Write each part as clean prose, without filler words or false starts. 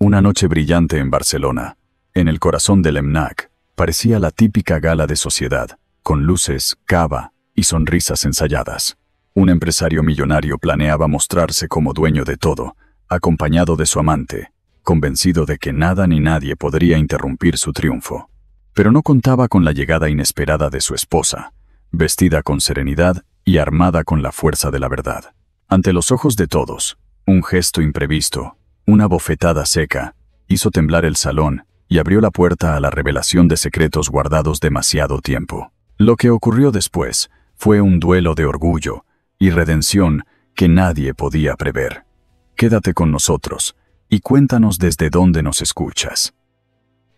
Una noche brillante en Barcelona, en el corazón del EMNAC, parecía la típica gala de sociedad, con luces, cava y sonrisas ensayadas. Un empresario millonario planeaba mostrarse como dueño de todo, acompañado de su amante, convencido de que nada ni nadie podría interrumpir su triunfo. Pero no contaba con la llegada inesperada de su esposa, vestida con serenidad y armada con la fuerza de la verdad. Ante los ojos de todos, un gesto imprevisto, una bofetada seca, hizo temblar el salón y abrió la puerta a la revelación de secretos guardados demasiado tiempo. Lo que ocurrió después fue un duelo de orgullo y redención que nadie podía prever. Quédate con nosotros y cuéntanos desde dónde nos escuchas.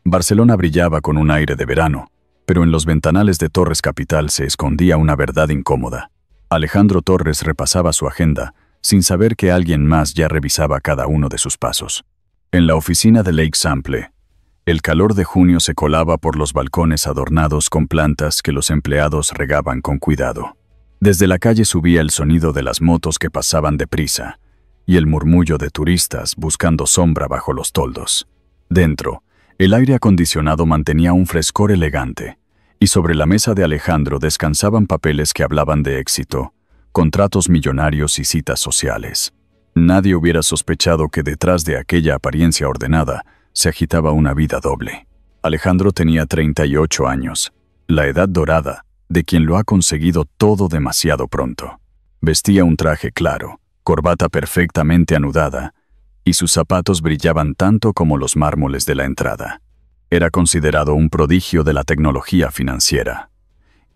Barcelona brillaba con un aire de verano, pero en los ventanales de Torres Capital se escondía una verdad incómoda. Alejandro Torres repasaba su agenda, sin saber que alguien más ya revisaba cada uno de sus pasos. En la oficina de Lake Sample, el calor de junio se colaba por los balcones adornados con plantas que los empleados regaban con cuidado. Desde la calle subía el sonido de las motos que pasaban deprisa, y el murmullo de turistas buscando sombra bajo los toldos. Dentro, el aire acondicionado mantenía un frescor elegante, y sobre la mesa de Alejandro descansaban papeles que hablaban de éxito, contratos millonarios y citas sociales. Nadie hubiera sospechado que detrás de aquella apariencia ordenada se agitaba una vida doble. Alejandro tenía 38 años, la edad dorada de quien lo ha conseguido todo demasiado pronto. Vestía un traje claro, corbata perfectamente anudada, y sus zapatos brillaban tanto como los mármoles de la entrada. Era considerado un prodigio de la tecnología financiera,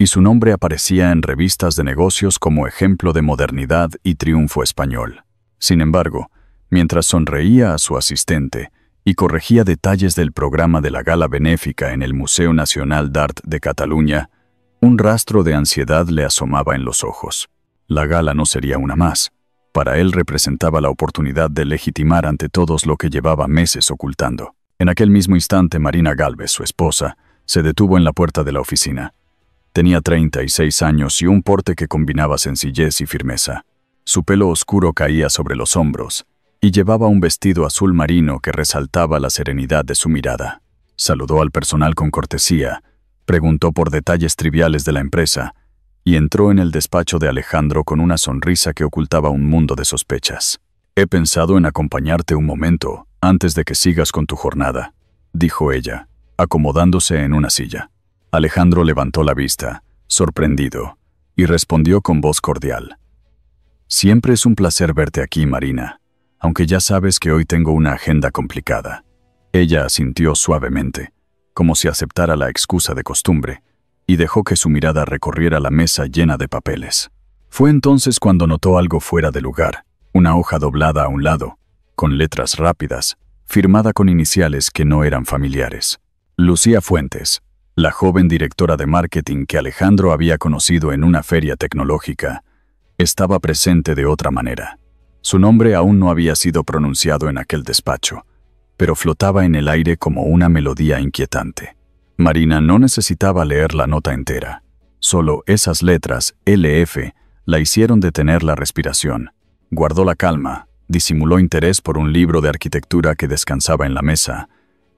y su nombre aparecía en revistas de negocios como ejemplo de modernidad y triunfo español. Sin embargo, mientras sonreía a su asistente y corregía detalles del programa de la gala benéfica en el Museo Nacional d'Art de Cataluña, un rastro de ansiedad le asomaba en los ojos. La gala no sería una más. Para él representaba la oportunidad de legitimar ante todos lo que llevaba meses ocultando. En aquel mismo instante, Marina Gálvez, su esposa, se detuvo en la puerta de la oficina. Tenía 36 años y un porte que combinaba sencillez y firmeza. Su pelo oscuro caía sobre los hombros y llevaba un vestido azul marino que resaltaba la serenidad de su mirada. Saludó al personal con cortesía, preguntó por detalles triviales de la empresa y entró en el despacho de Alejandro con una sonrisa que ocultaba un mundo de sospechas. «He pensado en acompañarte un momento antes de que sigas con tu jornada», dijo ella, acomodándose en una silla. Alejandro levantó la vista, sorprendido, y respondió con voz cordial. «Siempre es un placer verte aquí, Marina, aunque ya sabes que hoy tengo una agenda complicada». Ella asintió suavemente, como si aceptara la excusa de costumbre, y dejó que su mirada recorriera la mesa llena de papeles. Fue entonces cuando notó algo fuera de lugar, una hoja doblada a un lado, con letras rápidas, firmada con iniciales que no eran familiares. Lucía Fuentes, la joven directora de marketing que Alejandro había conocido en una feria tecnológica, estaba presente de otra manera. Su nombre aún no había sido pronunciado en aquel despacho, pero flotaba en el aire como una melodía inquietante. Marina no necesitaba leer la nota entera. Solo esas letras, LF, la hicieron detener la respiración. Guardó la calma, disimuló interés por un libro de arquitectura que descansaba en la mesa,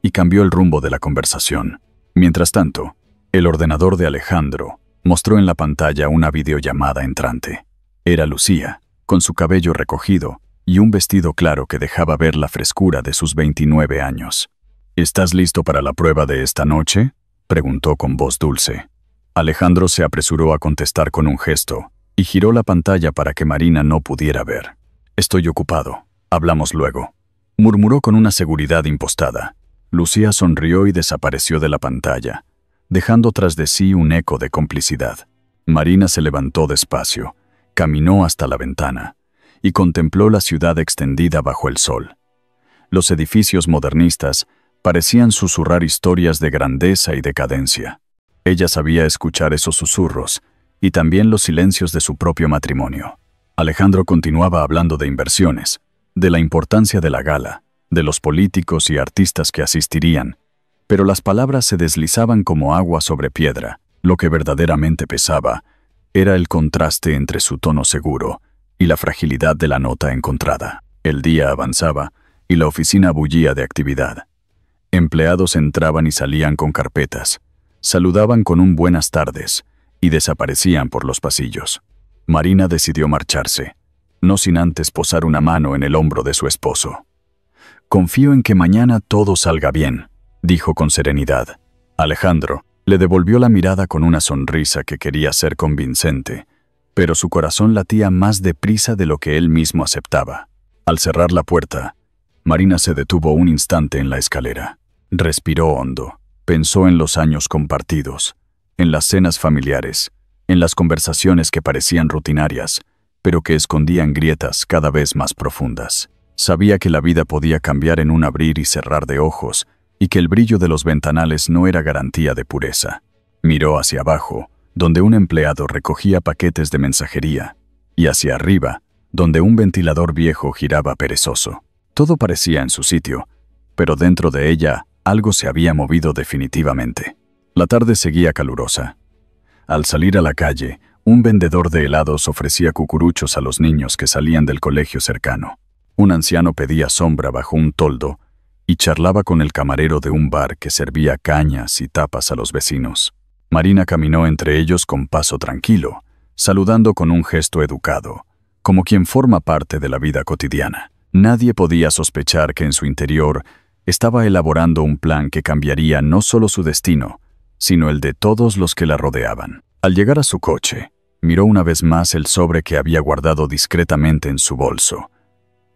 y cambió el rumbo de la conversación. Mientras tanto, el ordenador de Alejandro mostró en la pantalla una videollamada entrante. Era Lucía, con su cabello recogido y un vestido claro que dejaba ver la frescura de sus 29 años. «¿Estás listo para la prueba de esta noche?», preguntó con voz dulce. Alejandro se apresuró a contestar con un gesto y giró la pantalla para que Marina no pudiera ver. «Estoy ocupado. Hablamos luego», murmuró con una seguridad impostada. Lucía sonrió y desapareció de la pantalla, dejando tras de sí un eco de complicidad. Marina se levantó despacio, caminó hasta la ventana y contempló la ciudad extendida bajo el sol. Los edificios modernistas parecían susurrar historias de grandeza y decadencia. Ella sabía escuchar esos susurros y también los silencios de su propio matrimonio. Alejandro continuaba hablando de inversiones, de la importancia de la gala, de los políticos y artistas que asistirían, pero las palabras se deslizaban como agua sobre piedra. Lo que verdaderamente pesaba era el contraste entre su tono seguro y la fragilidad de la nota encontrada. El día avanzaba y la oficina bullía de actividad. Empleados entraban y salían con carpetas, saludaban con un buenas tardes y desaparecían por los pasillos. Marina decidió marcharse, no sin antes posar una mano en el hombro de su esposo. «Confío en que mañana todo salga bien», dijo con serenidad. Alejandro le devolvió la mirada con una sonrisa que quería ser convincente, pero su corazón latía más deprisa de lo que él mismo aceptaba. Al cerrar la puerta, Marina se detuvo un instante en la escalera. Respiró hondo, pensó en los años compartidos, en las cenas familiares, en las conversaciones que parecían rutinarias, pero que escondían grietas cada vez más profundas. Sabía que la vida podía cambiar en un abrir y cerrar de ojos, y que el brillo de los ventanales no era garantía de pureza. Miró hacia abajo, donde un empleado recogía paquetes de mensajería, y hacia arriba, donde un ventilador viejo giraba perezoso. Todo parecía en su sitio, pero dentro de ella algo se había movido definitivamente. La tarde seguía calurosa. Al salir a la calle, un vendedor de helados ofrecía cucuruchos a los niños que salían del colegio cercano. Un anciano pedía sombra bajo un toldo y charlaba con el camarero de un bar que servía cañas y tapas a los vecinos. Marina caminó entre ellos con paso tranquilo, saludando con un gesto educado, como quien forma parte de la vida cotidiana. Nadie podía sospechar que en su interior estaba elaborando un plan que cambiaría no solo su destino, sino el de todos los que la rodeaban. Al llegar a su coche, miró una vez más el sobre que había guardado discretamente en su bolso.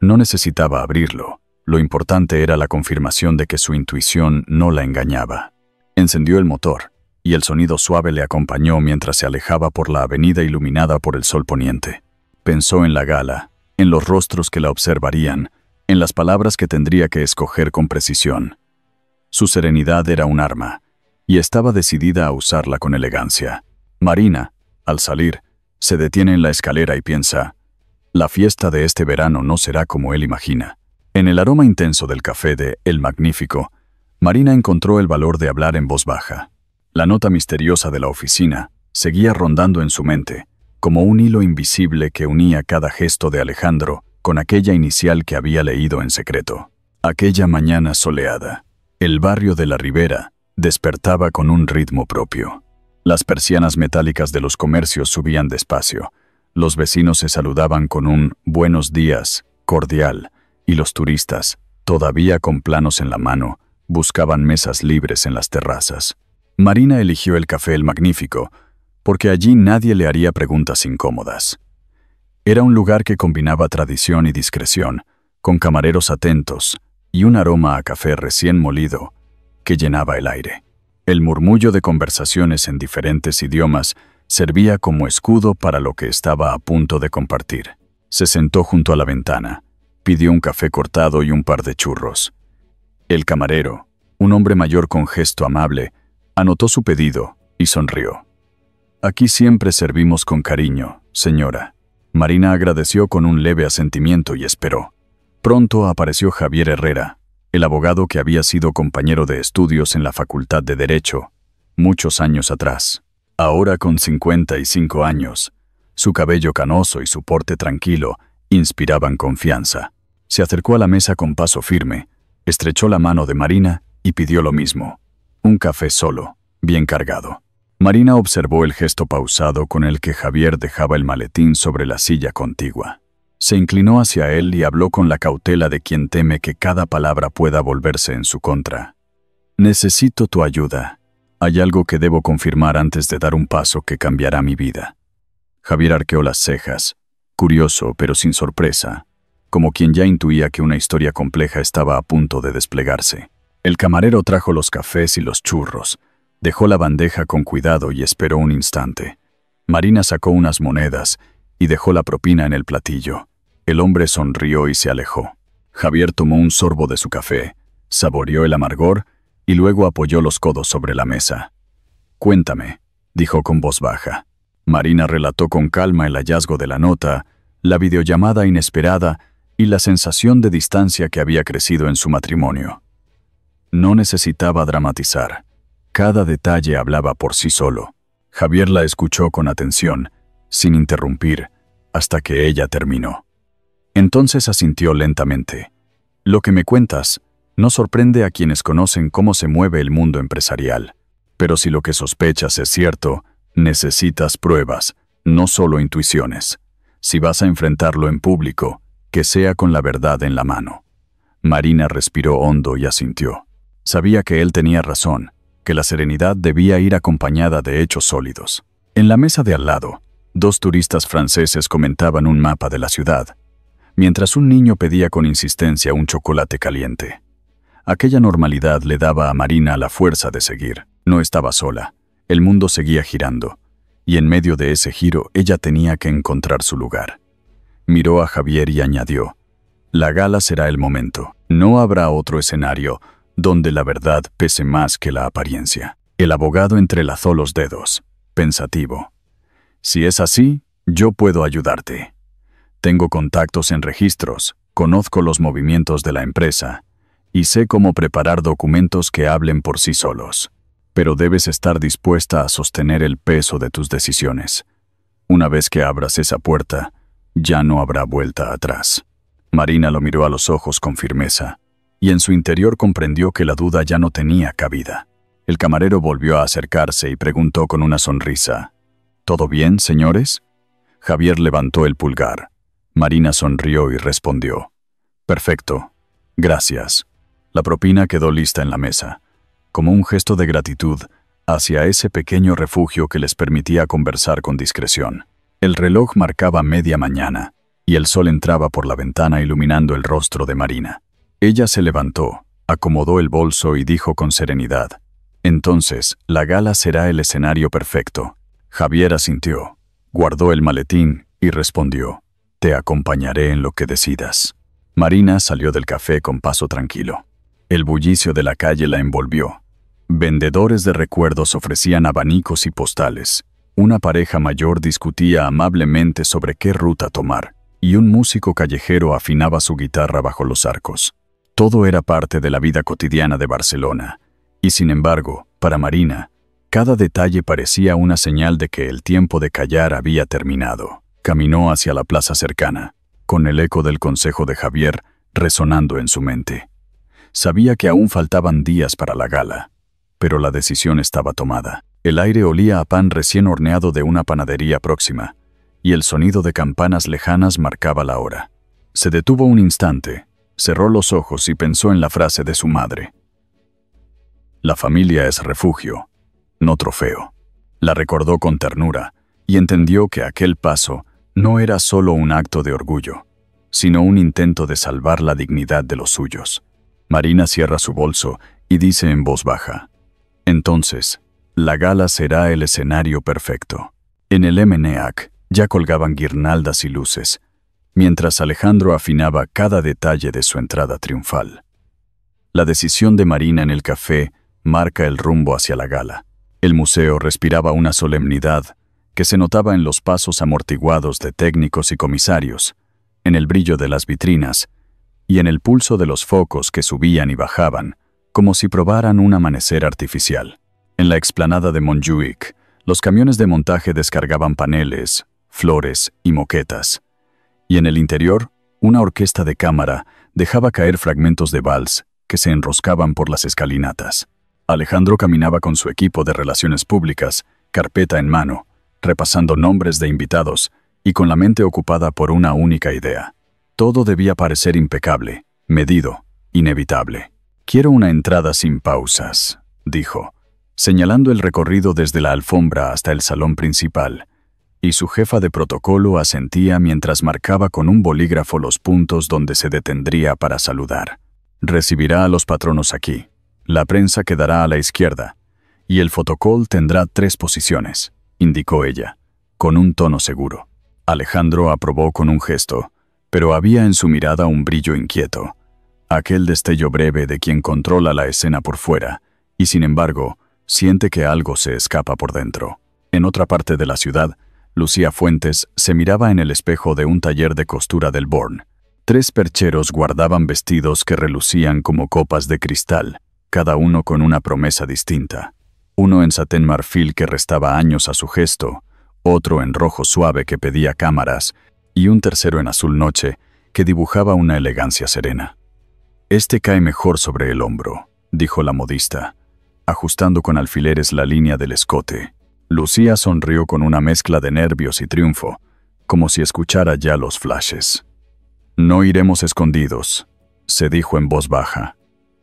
No necesitaba abrirlo. Lo importante era la confirmación de que su intuición no la engañaba. Encendió el motor, y el sonido suave le acompañó mientras se alejaba por la avenida iluminada por el sol poniente. Pensó en la gala, en los rostros que la observarían, en las palabras que tendría que escoger con precisión. Su serenidad era un arma, y estaba decidida a usarla con elegancia. Marina, al salir, se detiene en la escalera y piensa: la fiesta de este verano no será como él imagina. En el aroma intenso del café de El Magnífico, Marina encontró el valor de hablar en voz baja. La nota misteriosa de la oficina seguía rondando en su mente, como un hilo invisible que unía cada gesto de Alejandro con aquella inicial que había leído en secreto. Aquella mañana soleada, el barrio de la Ribera despertaba con un ritmo propio. Las persianas metálicas de los comercios subían despacio, los vecinos se saludaban con un «buenos días» cordial, y los turistas, todavía con planos en la mano, buscaban mesas libres en las terrazas. Marina eligió el café El Magnífico, porque allí nadie le haría preguntas incómodas. Era un lugar que combinaba tradición y discreción, con camareros atentos y un aroma a café recién molido que llenaba el aire. El murmullo de conversaciones en diferentes idiomas servía como escudo para lo que estaba a punto de compartir. Se sentó junto a la ventana, pidió un café cortado y un par de churros. El camarero, un hombre mayor con gesto amable, anotó su pedido y sonrió. «Aquí siempre servimos con cariño, señora». Marina agradeció con un leve asentimiento y esperó. Pronto apareció Javier Herrera, el abogado que había sido compañero de estudios en la Facultad de Derecho, muchos años atrás. Ahora con 55 años, su cabello canoso y su porte tranquilo inspiraban confianza. Se acercó a la mesa con paso firme, estrechó la mano de Marina y pidió lo mismo: un café solo, bien cargado. Marina observó el gesto pausado con el que Javier dejaba el maletín sobre la silla contigua. Se inclinó hacia él y habló con la cautela de quien teme que cada palabra pueda volverse en su contra. «Necesito tu ayuda. Hay algo que debo confirmar antes de dar un paso que cambiará mi vida». Javier arqueó las cejas, curioso pero sin sorpresa, como quien ya intuía que una historia compleja estaba a punto de desplegarse. El camarero trajo los cafés y los churros, dejó la bandeja con cuidado y esperó un instante. Marina sacó unas monedas y dejó la propina en el platillo. El hombre sonrió y se alejó. Javier tomó un sorbo de su café, saboreó el amargor y luego apoyó los codos sobre la mesa. «Cuéntame», dijo con voz baja. Marina relató con calma el hallazgo de la nota, la videollamada inesperada y la sensación de distancia que había crecido en su matrimonio. No necesitaba dramatizar. Cada detalle hablaba por sí solo. Javier la escuchó con atención, sin interrumpir, hasta que ella terminó. Entonces asintió lentamente. Lo que me cuentas no sorprende a quienes conocen cómo se mueve el mundo empresarial. Pero si lo que sospechas es cierto, necesitas pruebas, no solo intuiciones. Si vas a enfrentarlo en público, que sea con la verdad en la mano. Marina respiró hondo y asintió. Sabía que él tenía razón, que la serenidad debía ir acompañada de hechos sólidos. En la mesa de al lado, 2 turistas franceses comentaban un mapa de la ciudad, mientras un niño pedía con insistencia un chocolate caliente. Aquella normalidad le daba a Marina la fuerza de seguir. No estaba sola. El mundo seguía girando, y en medio de ese giro ella tenía que encontrar su lugar. Miró a Javier y añadió: la gala será el momento. No habrá otro escenario donde la verdad pese más que la apariencia. El abogado entrelazó los dedos, pensativo. Si es así, yo puedo ayudarte. Tengo contactos en registros, conozco los movimientos de la empresa, y sé cómo preparar documentos que hablen por sí solos. Pero debes estar dispuesta a sostener el peso de tus decisiones. Una vez que abras esa puerta, ya no habrá vuelta atrás. Marina lo miró a los ojos con firmeza, y en su interior comprendió que la duda ya no tenía cabida. El camarero volvió a acercarse y preguntó con una sonrisa: ¿todo bien, señores? Javier levantó el pulgar. Marina sonrió y respondió: perfecto, gracias. La propina quedó lista en la mesa, como un gesto de gratitud hacia ese pequeño refugio que les permitía conversar con discreción. El reloj marcaba 12:30, y el sol entraba por la ventana iluminando el rostro de Marina. Ella se levantó, acomodó el bolso y dijo con serenidad: entonces, la gala será el escenario perfecto. Javier asintió, guardó el maletín y respondió: te acompañaré en lo que decidas. Marina salió del café con paso tranquilo. El bullicio de la calle la envolvió. Vendedores de recuerdos ofrecían abanicos y postales. Una pareja mayor discutía amablemente sobre qué ruta tomar, y un músico callejero afinaba su guitarra bajo los arcos. Todo era parte de la vida cotidiana de Barcelona, y sin embargo, para Marina, cada detalle parecía una señal de que el tiempo de callar había terminado. Caminó hacia la plaza cercana, con el eco del consejo de Javier resonando en su mente. Sabía que aún faltaban días para la gala, pero la decisión estaba tomada. El aire olía a pan recién horneado de una panadería próxima, y el sonido de campanas lejanas marcaba la hora. Se detuvo un instante, cerró los ojos y pensó en la frase de su madre: la familia es refugio, no trofeo. La recordó con ternura, y entendió que aquel paso no era solo un acto de orgullo, sino un intento de salvar la dignidad de los suyos. Marina cierra su bolso y dice en voz baja: entonces, la gala será el escenario perfecto. En el MNEAC ya colgaban guirnaldas y luces, mientras Alejandro afinaba cada detalle de su entrada triunfal. La decisión de Marina en el café marca el rumbo hacia la gala. El museo respiraba una solemnidad que se notaba en los pasos amortiguados de técnicos y comisarios, en el brillo de las vitrinas y en el pulso de los focos que subían y bajaban, como si probaran un amanecer artificial. En la explanada de Montjuïc, los camiones de montaje descargaban paneles, flores y moquetas, y en el interior, una orquesta de cámara dejaba caer fragmentos de vals que se enroscaban por las escalinatas. Alejandro caminaba con su equipo de relaciones públicas, carpeta en mano, repasando nombres de invitados y con la mente ocupada por una única idea. Todo debía parecer impecable, medido, inevitable. «Quiero una entrada sin pausas», dijo, señalando el recorrido desde la alfombra hasta el salón principal, y su jefa de protocolo asentía mientras marcaba con un bolígrafo los puntos donde se detendría para saludar. «Recibirá a los patronos aquí. La prensa quedará a la izquierda, y el fotocall tendrá 3 posiciones», indicó ella, con un tono seguro. Alejandro aprobó con un gesto, pero había en su mirada un brillo inquieto, aquel destello breve de quien controla la escena por fuera, y sin embargo, siente que algo se escapa por dentro. En otra parte de la ciudad, Lucía Fuentes se miraba en el espejo de un taller de costura del Born. 3 percheros guardaban vestidos que relucían como copas de cristal, cada uno con una promesa distinta. Uno en satén marfil que restaba años a su gesto, otro en rojo suave que pedía cámaras, y un tercero en azul noche que dibujaba una elegancia serena. Este cae mejor sobre el hombro, dijo la modista, ajustando con alfileres la línea del escote. Lucía sonrió con una mezcla de nervios y triunfo, como si escuchara ya los flashes. No iremos escondidos, se dijo en voz baja.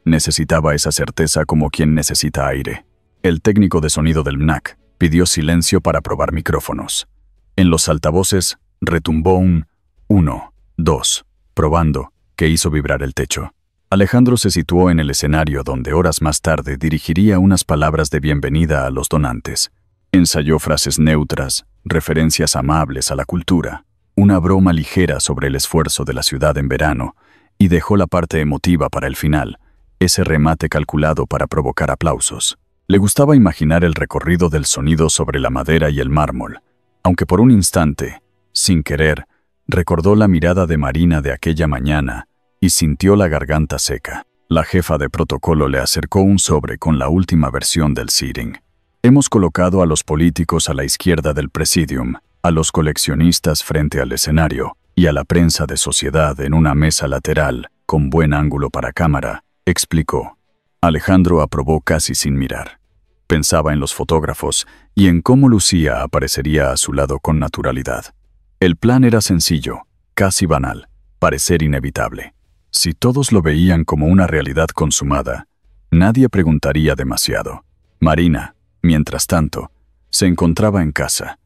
Necesitaba esa certeza como quien necesita aire. El técnico de sonido del MNAC pidió silencio para probar micrófonos. En los altavoces retumbó un 1, 2, probando, que hizo vibrar el techo. Alejandro se situó en el escenario donde horas más tarde dirigiría unas palabras de bienvenida a los donantes. Ensayó frases neutras, referencias amables a la cultura, una broma ligera sobre el esfuerzo de la ciudad en verano, y dejó la parte emotiva para el final, ese remate calculado para provocar aplausos. Le gustaba imaginar el recorrido del sonido sobre la madera y el mármol, aunque por un instante, sin querer, recordó la mirada de Marina de aquella mañana y sintió la garganta seca. La jefa de protocolo le acercó un sobre con la última versión del seating. Hemos colocado a los políticos a la izquierda del presidium, a los coleccionistas frente al escenario y a la prensa de sociedad en una mesa lateral, con buen ángulo para cámara, explicó. Alejandro aprobó casi sin mirar. Pensaba en los fotógrafos y en cómo Lucía aparecería a su lado con naturalidad. El plan era sencillo, casi banal, parecer inevitable. Si todos lo veían como una realidad consumada, nadie preguntaría demasiado. Marina, mientras tanto, se encontraba en casa,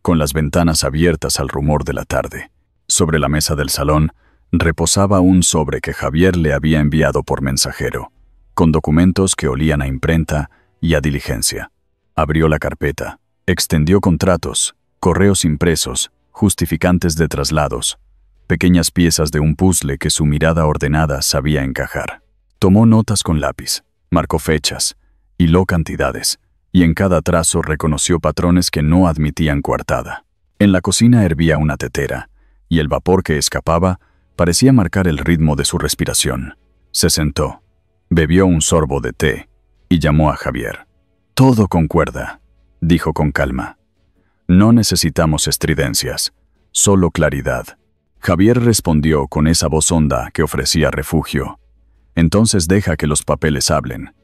con las ventanas abiertas al rumor de la tarde. Sobre la mesa del salón reposaba un sobre que Javier le había enviado por mensajero, con documentos que olían a imprenta y a diligencia. Abrió la carpeta, extendió contratos, correos impresos, justificantes de traslados, pequeñas piezas de un puzzle que su mirada ordenada sabía encajar. Tomó notas con lápiz, marcó fechas, hiló cantidades, y en cada trazo reconoció patrones que no admitían coartada. En la cocina hervía una tetera, y el vapor que escapaba parecía marcar el ritmo de su respiración. Se sentó, bebió un sorbo de té y llamó a Javier. «Todo concuerda», dijo con calma. «No necesitamos estridencias, solo claridad». Javier respondió con esa voz honda que ofrecía refugio. «Entonces deja que los papeles hablen.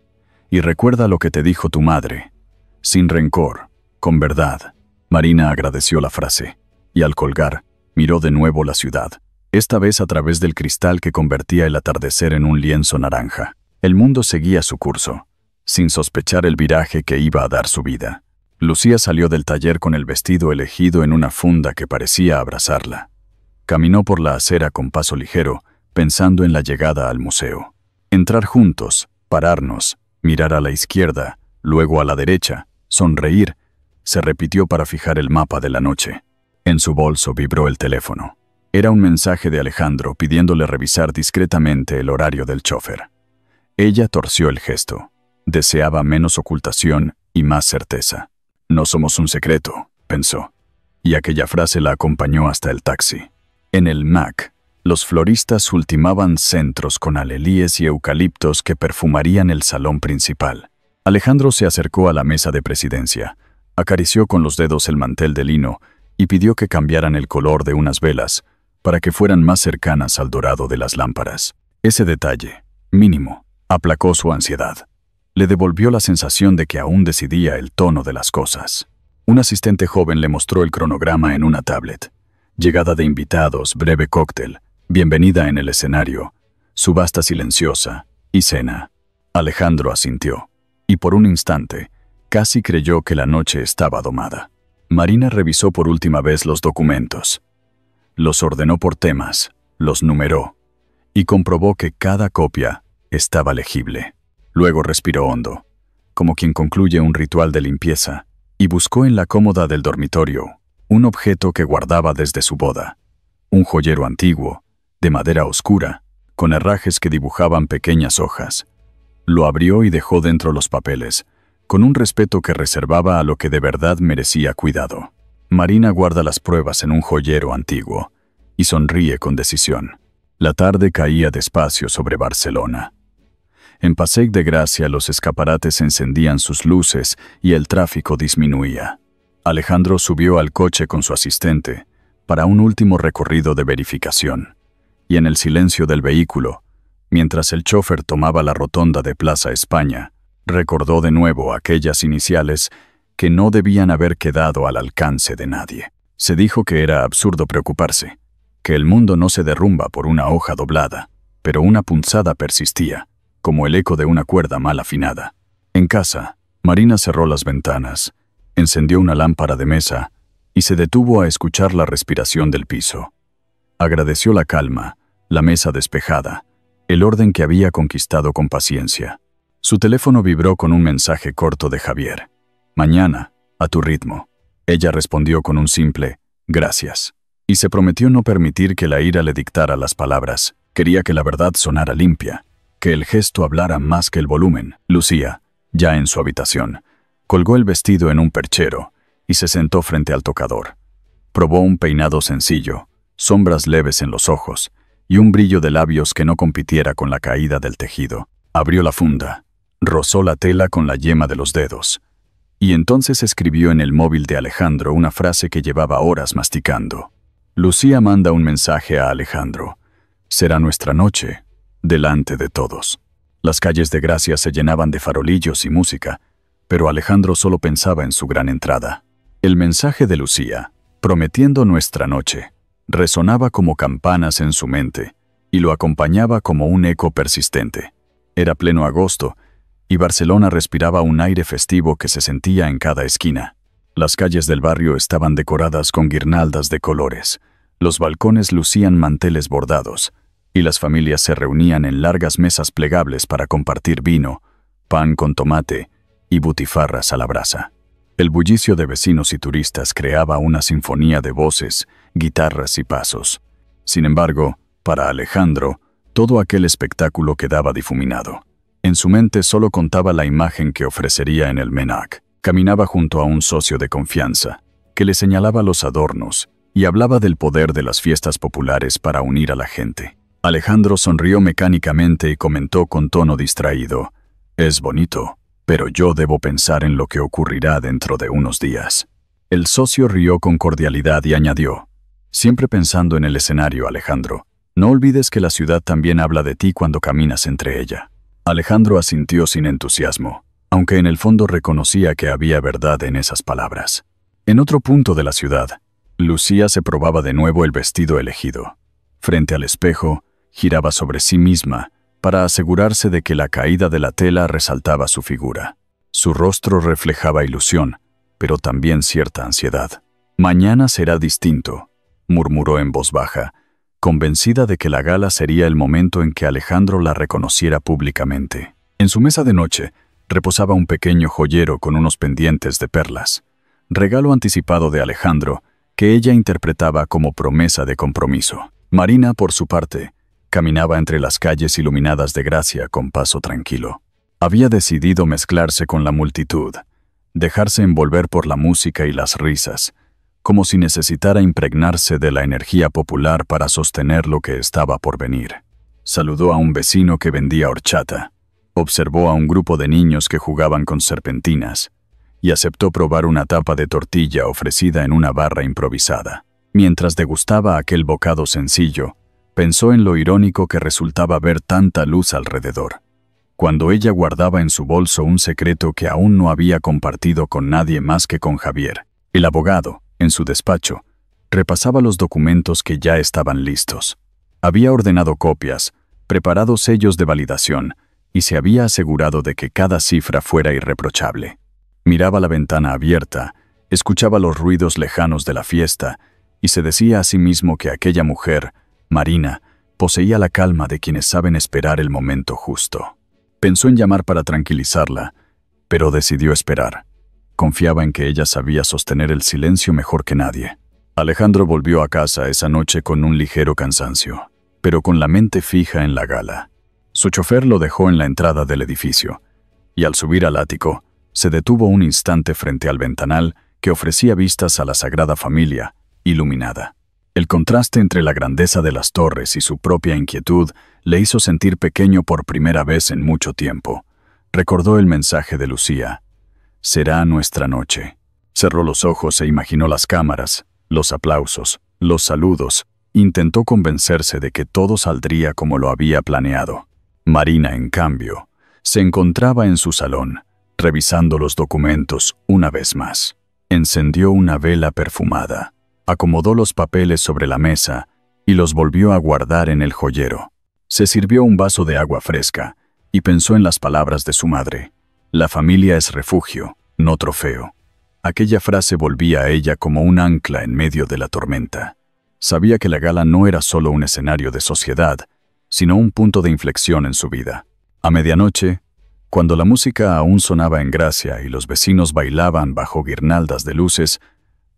Y recuerda lo que te dijo tu madre. Sin rencor, con verdad». Marina agradeció la frase, y al colgar, miró de nuevo la ciudad, esta vez a través del cristal que convertía el atardecer en un lienzo naranja. El mundo seguía su curso, sin sospechar el viraje que iba a dar su vida. Lucía salió del taller con el vestido elegido en una funda que parecía abrazarla. Caminó por la acera con paso ligero, pensando en la llegada al museo. Entrar juntos, pararnos, mirar a la izquierda, luego a la derecha, sonreír, se repitió para fijar el mapa de la noche. En su bolso vibró el teléfono. Era un mensaje de Alejandro pidiéndole revisar discretamente el horario del chofer. Ella torció el gesto. Deseaba menos ocultación y más certeza. «No somos un secreto», pensó. Y aquella frase la acompañó hasta el taxi. En el MAC, los floristas ultimaban centros con alelíes y eucaliptos que perfumarían el salón principal. Alejandro se acercó a la mesa de presidencia, acarició con los dedos el mantel de lino y pidió que cambiaran el color de unas velas para que fueran más cercanas al dorado de las lámparas. Ese detalle, mínimo, aplacó su ansiedad. Le devolvió la sensación de que aún decidía el tono de las cosas. Un asistente joven le mostró el cronograma en una tablet. Llegada de invitados, breve cóctel, bienvenida en el escenario, subasta silenciosa y cena. Alejandro asintió, y por un instante, casi creyó que la noche estaba domada. Marina revisó por última vez los documentos. Los ordenó por temas, los numeró, y comprobó que cada copia estaba legible. Luego respiró hondo, como quien concluye un ritual de limpieza, y buscó en la cómoda del dormitorio un objeto que guardaba desde su boda. Un joyero antiguo, de madera oscura, con herrajes que dibujaban pequeñas hojas. Lo abrió y dejó dentro los papeles, con un respeto que reservaba a lo que de verdad merecía cuidado. Marina guarda las pruebas en un joyero antiguo y sonríe con decisión. La tarde caía despacio sobre Barcelona. En Passeig de Gracia los escaparates encendían sus luces y el tráfico disminuía. Alejandro subió al coche con su asistente para un último recorrido de verificación, y en el silencio del vehículo Mientras el chofer tomaba la rotonda de Plaza España, recordó de nuevo aquellas iniciales que no debían haber quedado al alcance de nadie. Se dijo que era absurdo preocuparse, que el mundo no se derrumba por una hoja doblada, pero una punzada persistía, como el eco de una cuerda mal afinada. En casa, Marina cerró las ventanas, encendió una lámpara de mesa y se detuvo a escuchar la respiración del piso. Agradeció la calma, la mesa despejada, el orden que había conquistado con paciencia. Su teléfono vibró con un mensaje corto de Javier. «Mañana, a tu ritmo». Ella respondió con un simple «gracias». Y se prometió no permitir que la ira le dictara las palabras. Quería que la verdad sonara limpia, que el gesto hablara más que el volumen. Lucía, ya en su habitación, colgó el vestido en un perchero y se sentó frente al tocador. Probó un peinado sencillo, sombras leves en los ojos y un brillo de labios que no compitiera con la caída del tejido. Abrió la funda, rozó la tela con la yema de los dedos y entonces escribió en el móvil de Alejandro una frase que llevaba horas masticando. Lucía manda un mensaje a Alejandro. Será nuestra noche, delante de todos. Las calles de Gracia se llenaban de farolillos y música, pero Alejandro solo pensaba en su gran entrada. El mensaje de Lucía, prometiendo nuestra noche, resonaba como campanas en su mente y lo acompañaba como un eco persistente. Era pleno agosto y Barcelona respiraba un aire festivo que se sentía en cada esquina. Las calles del barrio estaban decoradas con guirnaldas de colores, los balcones lucían manteles bordados, y las familias se reunían en largas mesas plegables para compartir vino, pan con tomate y butifarras a la brasa. El bullicio de vecinos y turistas creaba una sinfonía de voces, guitarras y pasos. Sin embargo, para Alejandro, todo aquel espectáculo quedaba difuminado. En su mente solo contaba la imagen que ofrecería en el Menac. Caminaba junto a un socio de confianza, que le señalaba los adornos y hablaba del poder de las fiestas populares para unir a la gente. Alejandro sonrió mecánicamente y comentó con tono distraído: «Es bonito, pero yo debo pensar en lo que ocurrirá dentro de unos días». El socio rió con cordialidad y añadió: «Siempre pensando en el escenario, Alejandro. No olvides que la ciudad también habla de ti cuando caminas entre ella». Alejandro asintió sin entusiasmo, aunque en el fondo reconocía que había verdad en esas palabras. En otro punto de la ciudad, Lucía se probaba de nuevo el vestido elegido. Frente al espejo, giraba sobre sí misma para asegurarse de que la caída de la tela resaltaba su figura. Su rostro reflejaba ilusión, pero también cierta ansiedad. «Mañana será distinto», murmuró en voz baja, convencida de que la gala sería el momento en que Alejandro la reconociera públicamente. En su mesa de noche reposaba un pequeño joyero con unos pendientes de perlas, regalo anticipado de Alejandro que ella interpretaba como promesa de compromiso. Marina, por su parte, caminaba entre las calles iluminadas de Gracia con paso tranquilo. Había decidido mezclarse con la multitud, dejarse envolver por la música y las risas, como si necesitara impregnarse de la energía popular para sostener lo que estaba por venir. Saludó a un vecino que vendía horchata, observó a un grupo de niños que jugaban con serpentinas y aceptó probar una tapa de tortilla ofrecida en una barra improvisada. Mientras degustaba aquel bocado sencillo, pensó en lo irónico que resultaba ver tanta luz alrededor, cuando ella guardaba en su bolso un secreto que aún no había compartido con nadie más que con Javier. El abogado, en su despacho, repasaba los documentos que ya estaban listos. Había ordenado copias, preparado sellos de validación y se había asegurado de que cada cifra fuera irreprochable. Miraba la ventana abierta, escuchaba los ruidos lejanos de la fiesta y se decía a sí mismo que aquella mujer, Marina, poseía la calma de quienes saben esperar el momento justo. Pensó en llamar para tranquilizarla, pero decidió esperar. Confiaba en que ella sabía sostener el silencio mejor que nadie. Alejandro volvió a casa esa noche con un ligero cansancio, pero con la mente fija en la gala. Su chofer lo dejó en la entrada del edificio, y al subir al ático, se detuvo un instante frente al ventanal que ofrecía vistas a la Sagrada Familia, iluminada. El contraste entre la grandeza de las torres y su propia inquietud le hizo sentir pequeño por primera vez en mucho tiempo. Recordó el mensaje de Lucía: «Será nuestra noche». Cerró los ojos e imaginó las cámaras, los aplausos, los saludos. Intentó convencerse de que todo saldría como lo había planeado. Marina, en cambio, se encontraba en su salón, revisando los documentos una vez más. Encendió una vela perfumada, acomodó los papeles sobre la mesa y los volvió a guardar en el joyero. Se sirvió un vaso de agua fresca y pensó en las palabras de su madre. La familia es refugio, no trofeo. Aquella frase volvía a ella como un ancla en medio de la tormenta. Sabía que la gala no era solo un escenario de sociedad, sino un punto de inflexión en su vida. A medianoche, cuando la música aún sonaba en Gracia y los vecinos bailaban bajo guirnaldas de luces,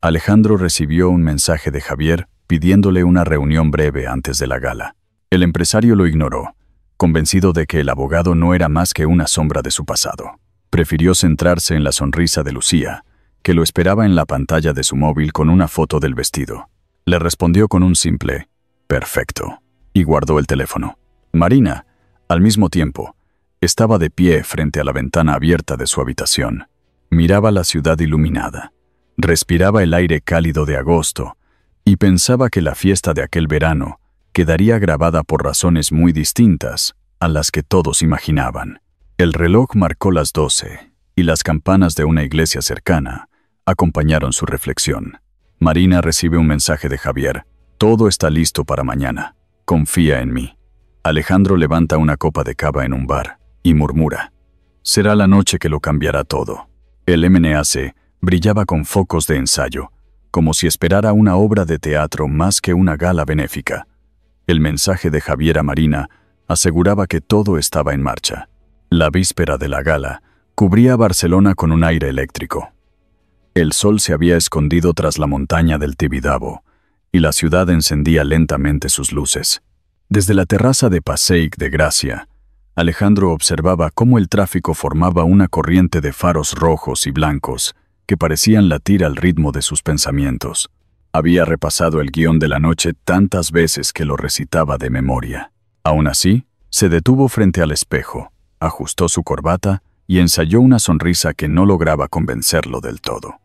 Alejandro recibió un mensaje de Javier pidiéndole una reunión breve antes de la gala. El empresario lo ignoró, convencido de que el abogado no era más que una sombra de su pasado. Prefirió centrarse en la sonrisa de Lucía, que lo esperaba en la pantalla de su móvil con una foto del vestido. Le respondió con un simple «perfecto» y guardó el teléfono. Marina, al mismo tiempo, estaba de pie frente a la ventana abierta de su habitación. Miraba la ciudad iluminada, respiraba el aire cálido de agosto y pensaba que la fiesta de aquel verano quedaría grabada por razones muy distintas a las que todos imaginaban. El reloj marcó las 12 y las campanas de una iglesia cercana acompañaron su reflexión. Marina recibe un mensaje de Javier. Todo está listo para mañana. Confía en mí. Alejandro levanta una copa de cava en un bar y murmura. Será la noche que lo cambiará todo. El MNAC brillaba con focos de ensayo, como si esperara una obra de teatro más que una gala benéfica. El mensaje de Javier a Marina aseguraba que todo estaba en marcha. La víspera de la gala cubría Barcelona con un aire eléctrico. El sol se había escondido tras la montaña del Tibidabo y la ciudad encendía lentamente sus luces. Desde la terraza de Passeig de Gracia, Alejandro observaba cómo el tráfico formaba una corriente de faros rojos y blancos que parecían latir al ritmo de sus pensamientos. Había repasado el guión de la noche tantas veces que lo recitaba de memoria. Aún así, se detuvo frente al espejo, ajustó su corbata y ensayó una sonrisa que no lograba convencerlo del todo.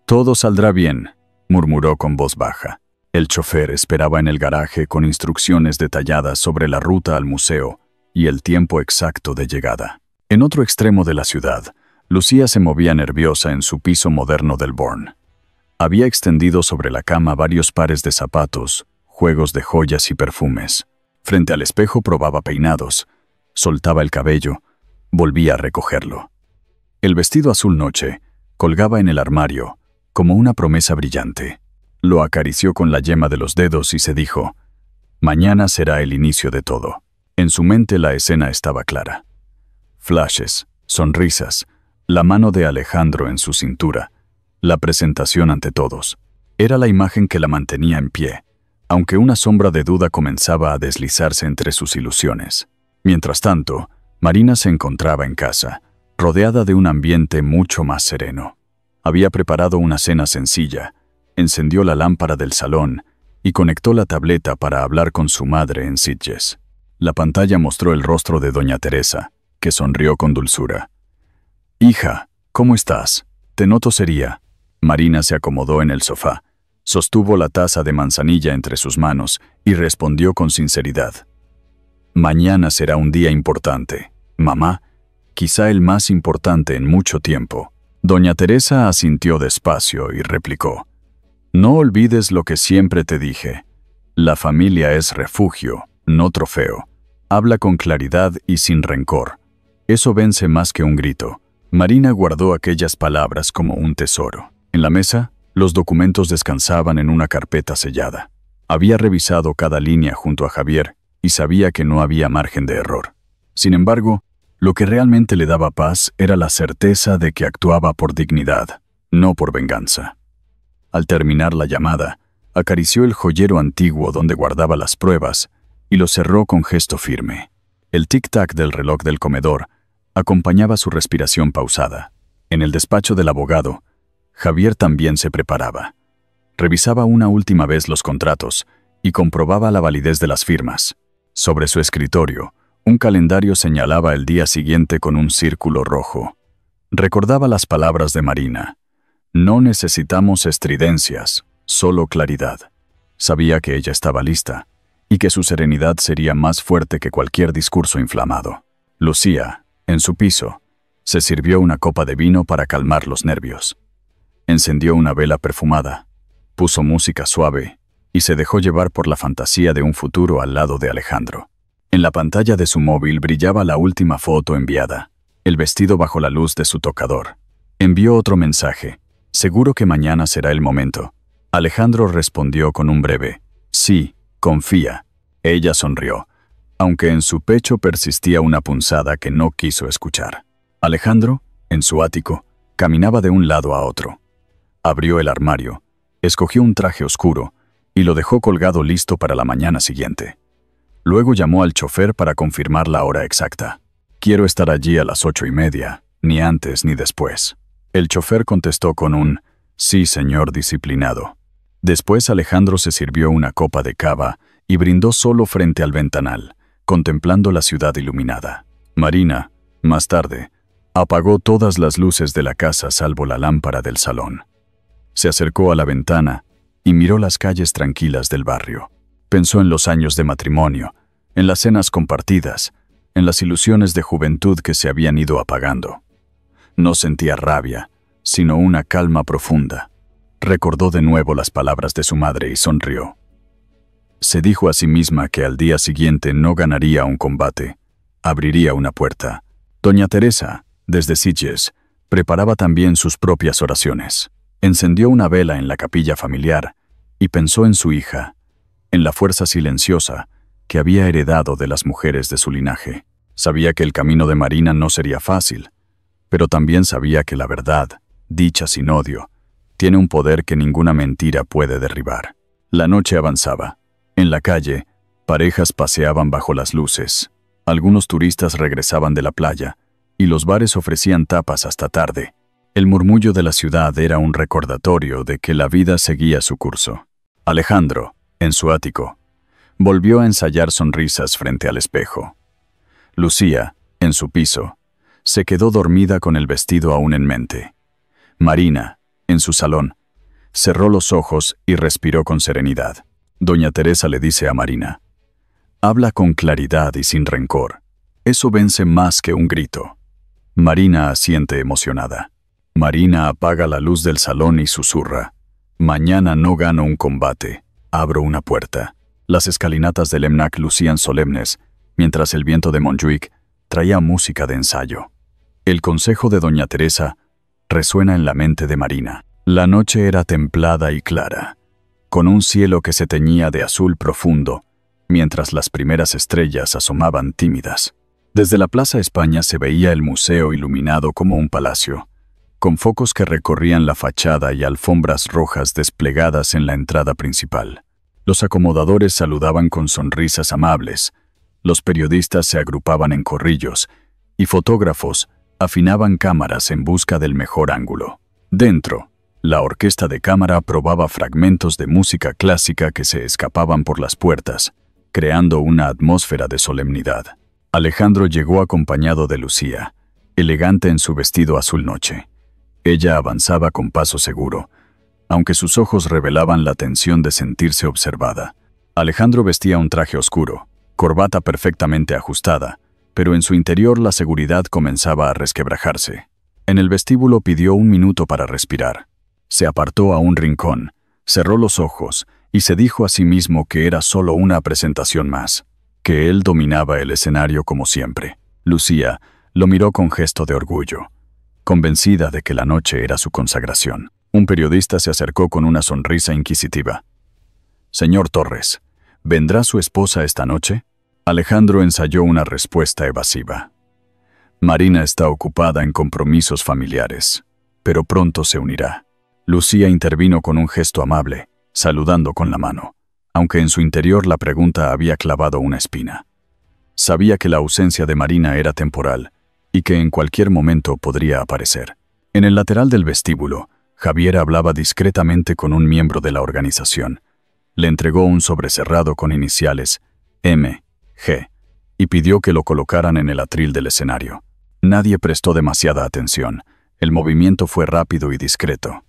«Todo saldrá bien», murmuró con voz baja. El chofer esperaba en el garaje con instrucciones detalladas sobre la ruta al museo y el tiempo exacto de llegada. En otro extremo de la ciudad, Lucía se movía nerviosa en su piso moderno del Born. Había extendido sobre la cama varios pares de zapatos, juegos de joyas y perfumes. Frente al espejo probaba peinados, soltaba el cabello, volvía a recogerlo. El vestido azul noche colgaba en el armario como una promesa brillante. Lo acarició con la yema de los dedos y se dijo, «Mañana será el inicio de todo». En su mente la escena estaba clara. Flashes, sonrisas, la mano de Alejandro en su cintura, la presentación ante todos. Era la imagen que la mantenía en pie, aunque una sombra de duda comenzaba a deslizarse entre sus ilusiones. Mientras tanto, Marina se encontraba en casa, rodeada de un ambiente mucho más sereno. Había preparado una cena sencilla, encendió la lámpara del salón y conectó la tableta para hablar con su madre en Sitges. La pantalla mostró el rostro de doña Teresa, que sonrió con dulzura. «Hija, ¿cómo estás? Te noto seria». Marina se acomodó en el sofá, sostuvo la taza de manzanilla entre sus manos y respondió con sinceridad. «Mañana será un día importante, mamá, quizá el más importante en mucho tiempo». Doña Teresa asintió despacio y replicó. «No olvides lo que siempre te dije. La familia es refugio, no trofeo. Habla con claridad y sin rencor. Eso vence más que un grito». Marina guardó aquellas palabras como un tesoro. En la mesa, los documentos descansaban en una carpeta sellada. Había revisado cada línea junto a Javier y sabía que no había margen de error. Sin embargo, lo que realmente le daba paz era la certeza de que actuaba por dignidad, no por venganza. Al terminar la llamada, acarició el joyero antiguo donde guardaba las pruebas y lo cerró con gesto firme. El tic-tac del reloj del comedor acompañaba su respiración pausada. En el despacho del abogado, Javier también se preparaba. Revisaba una última vez los contratos y comprobaba la validez de las firmas. Sobre su escritorio, un calendario señalaba el día siguiente con un círculo rojo. Recordaba las palabras de Marina. «No necesitamos estridencias, solo claridad». Sabía que ella estaba lista, y que su serenidad sería más fuerte que cualquier discurso inflamado. Lucía, en su piso, se sirvió una copa de vino para calmar los nervios. Encendió una vela perfumada, puso música suave y se dejó llevar por la fantasía de un futuro al lado de Alejandro. En la pantalla de su móvil brillaba la última foto enviada, el vestido bajo la luz de su tocador. Envió otro mensaje: «Seguro que mañana será el momento». Alejandro respondió con un breve: «Sí, confía». Ella sonrió, aunque en su pecho persistía una punzada que no quiso escuchar. Alejandro, en su ático, caminaba de un lado a otro. Abrió el armario, escogió un traje oscuro y lo dejó colgado listo para la mañana siguiente. Luego llamó al chofer para confirmar la hora exacta. «Quiero estar allí a las 8:30, ni antes ni después». El chofer contestó con un «Sí, señor disciplinado». Después Alejandro se sirvió una copa de cava y brindó solo frente al ventanal, contemplando la ciudad iluminada. Marina, más tarde, apagó todas las luces de la casa salvo la lámpara del salón. Se acercó a la ventana y miró las calles tranquilas del barrio. Pensó en los años de matrimonio, en las cenas compartidas, en las ilusiones de juventud que se habían ido apagando. No sentía rabia, sino una calma profunda. Recordó de nuevo las palabras de su madre y sonrió. Se dijo a sí misma que al día siguiente no ganaría un combate, abriría una puerta. Doña Teresa, desde Sitges, preparaba también sus propias oraciones. Encendió una vela en la capilla familiar y pensó en su hija, en la fuerza silenciosa que había heredado de las mujeres de su linaje. Sabía que el camino de Marina no sería fácil, pero también sabía que la verdad, dicha sin odio, tiene un poder que ninguna mentira puede derribar. La noche avanzaba. En la calle, parejas paseaban bajo las luces. Algunos turistas regresaban de la playa y los bares ofrecían tapas hasta tarde. El murmullo de la ciudad era un recordatorio de que la vida seguía su curso. Alejandro, en su ático, volvió a ensayar sonrisas frente al espejo. Lucía, en su piso, se quedó dormida con el vestido aún en mente. Marina, en su salón, cerró los ojos y respiró con serenidad. Doña Teresa le dice a Marina: «Habla con claridad y sin rencor. Eso vence más que un grito». Marina asiente emocionada. Marina apaga la luz del salón y susurra: «Mañana no gano un combate, abro una puerta». Las escalinatas del EMNAC lucían solemnes, mientras el viento de Montjuic traía música de ensayo. El consejo de Doña Teresa resuena en la mente de Marina. La noche era templada y clara, con un cielo que se teñía de azul profundo, mientras las primeras estrellas asomaban tímidas. Desde la Plaza España se veía el museo iluminado como un palacio, con focos que recorrían la fachada y alfombras rojas desplegadas en la entrada principal. Los acomodadores saludaban con sonrisas amables, los periodistas se agrupaban en corrillos y fotógrafos afinaban cámaras en busca del mejor ángulo. Dentro, la orquesta de cámara probaba fragmentos de música clásica que se escapaban por las puertas, creando una atmósfera de solemnidad. Alejandro llegó acompañado de Lucía, elegante en su vestido azul noche. Ella avanzaba con paso seguro, aunque sus ojos revelaban la tensión de sentirse observada. Alejandro vestía un traje oscuro, corbata perfectamente ajustada, pero en su interior la seguridad comenzaba a resquebrajarse. En el vestíbulo pidió un minuto para respirar. Se apartó a un rincón, cerró los ojos y se dijo a sí mismo que era solo una presentación más, que él dominaba el escenario como siempre. Lucía lo miró con gesto de orgullo, convencida de que la noche era su consagración. Un periodista se acercó con una sonrisa inquisitiva. «Señor Torres, ¿vendrá su esposa esta noche?». Alejandro ensayó una respuesta evasiva. «Marina está ocupada en compromisos familiares, pero pronto se unirá». Lucía intervino con un gesto amable, saludando con la mano, aunque en su interior la pregunta había clavado una espina. Sabía que la ausencia de Marina era temporal y que en cualquier momento podría aparecer. En el lateral del vestíbulo, Javier hablaba discretamente con un miembro de la organización. Le entregó un sobre cerrado con iniciales M, G, y pidió que lo colocaran en el atril del escenario. Nadie prestó demasiada atención. El movimiento fue rápido y discreto.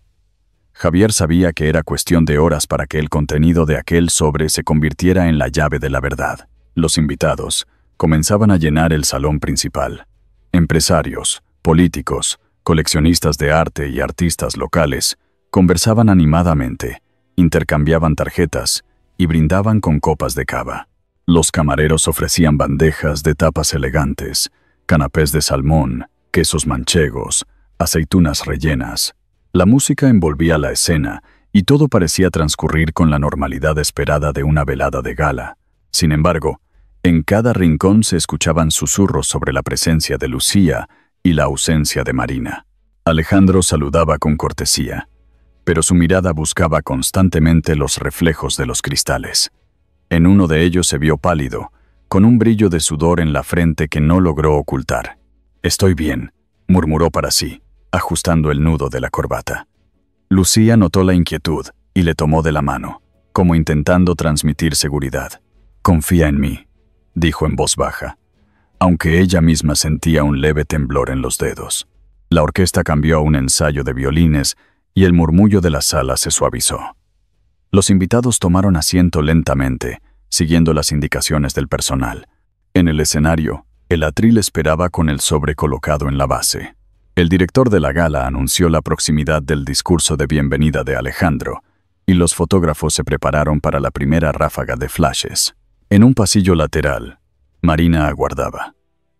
Javier sabía que era cuestión de horas para que el contenido de aquel sobre se convirtiera en la llave de la verdad. Los invitados comenzaban a llenar el salón principal. Empresarios, políticos, coleccionistas de arte y artistas locales conversaban animadamente, intercambiaban tarjetas y brindaban con copas de cava. Los camareros ofrecían bandejas de tapas elegantes, canapés de salmón, quesos manchegos, aceitunas rellenas. La música envolvía la escena y todo parecía transcurrir con la normalidad esperada de una velada de gala. Sin embargo, en cada rincón se escuchaban susurros sobre la presencia de Lucía y la ausencia de Marina. Alejandro saludaba con cortesía, pero su mirada buscaba constantemente los reflejos de los cristales. En uno de ellos se vio pálido, con un brillo de sudor en la frente que no logró ocultar. «Estoy bien», murmuró para sí, ajustando el nudo de la corbata. Lucía notó la inquietud y le tomó de la mano, como intentando transmitir seguridad. «Confía en mí», dijo en voz baja, aunque ella misma sentía un leve temblor en los dedos. La orquesta cambió a un ensayo de violines y el murmullo de la sala se suavizó. Los invitados tomaron asiento lentamente, siguiendo las indicaciones del personal. En el escenario, el atril esperaba con el sobre colocado en la base. El director de la gala anunció la proximidad del discurso de bienvenida de Alejandro, y los fotógrafos se prepararon para la primera ráfaga de flashes. En un pasillo lateral, Marina aguardaba.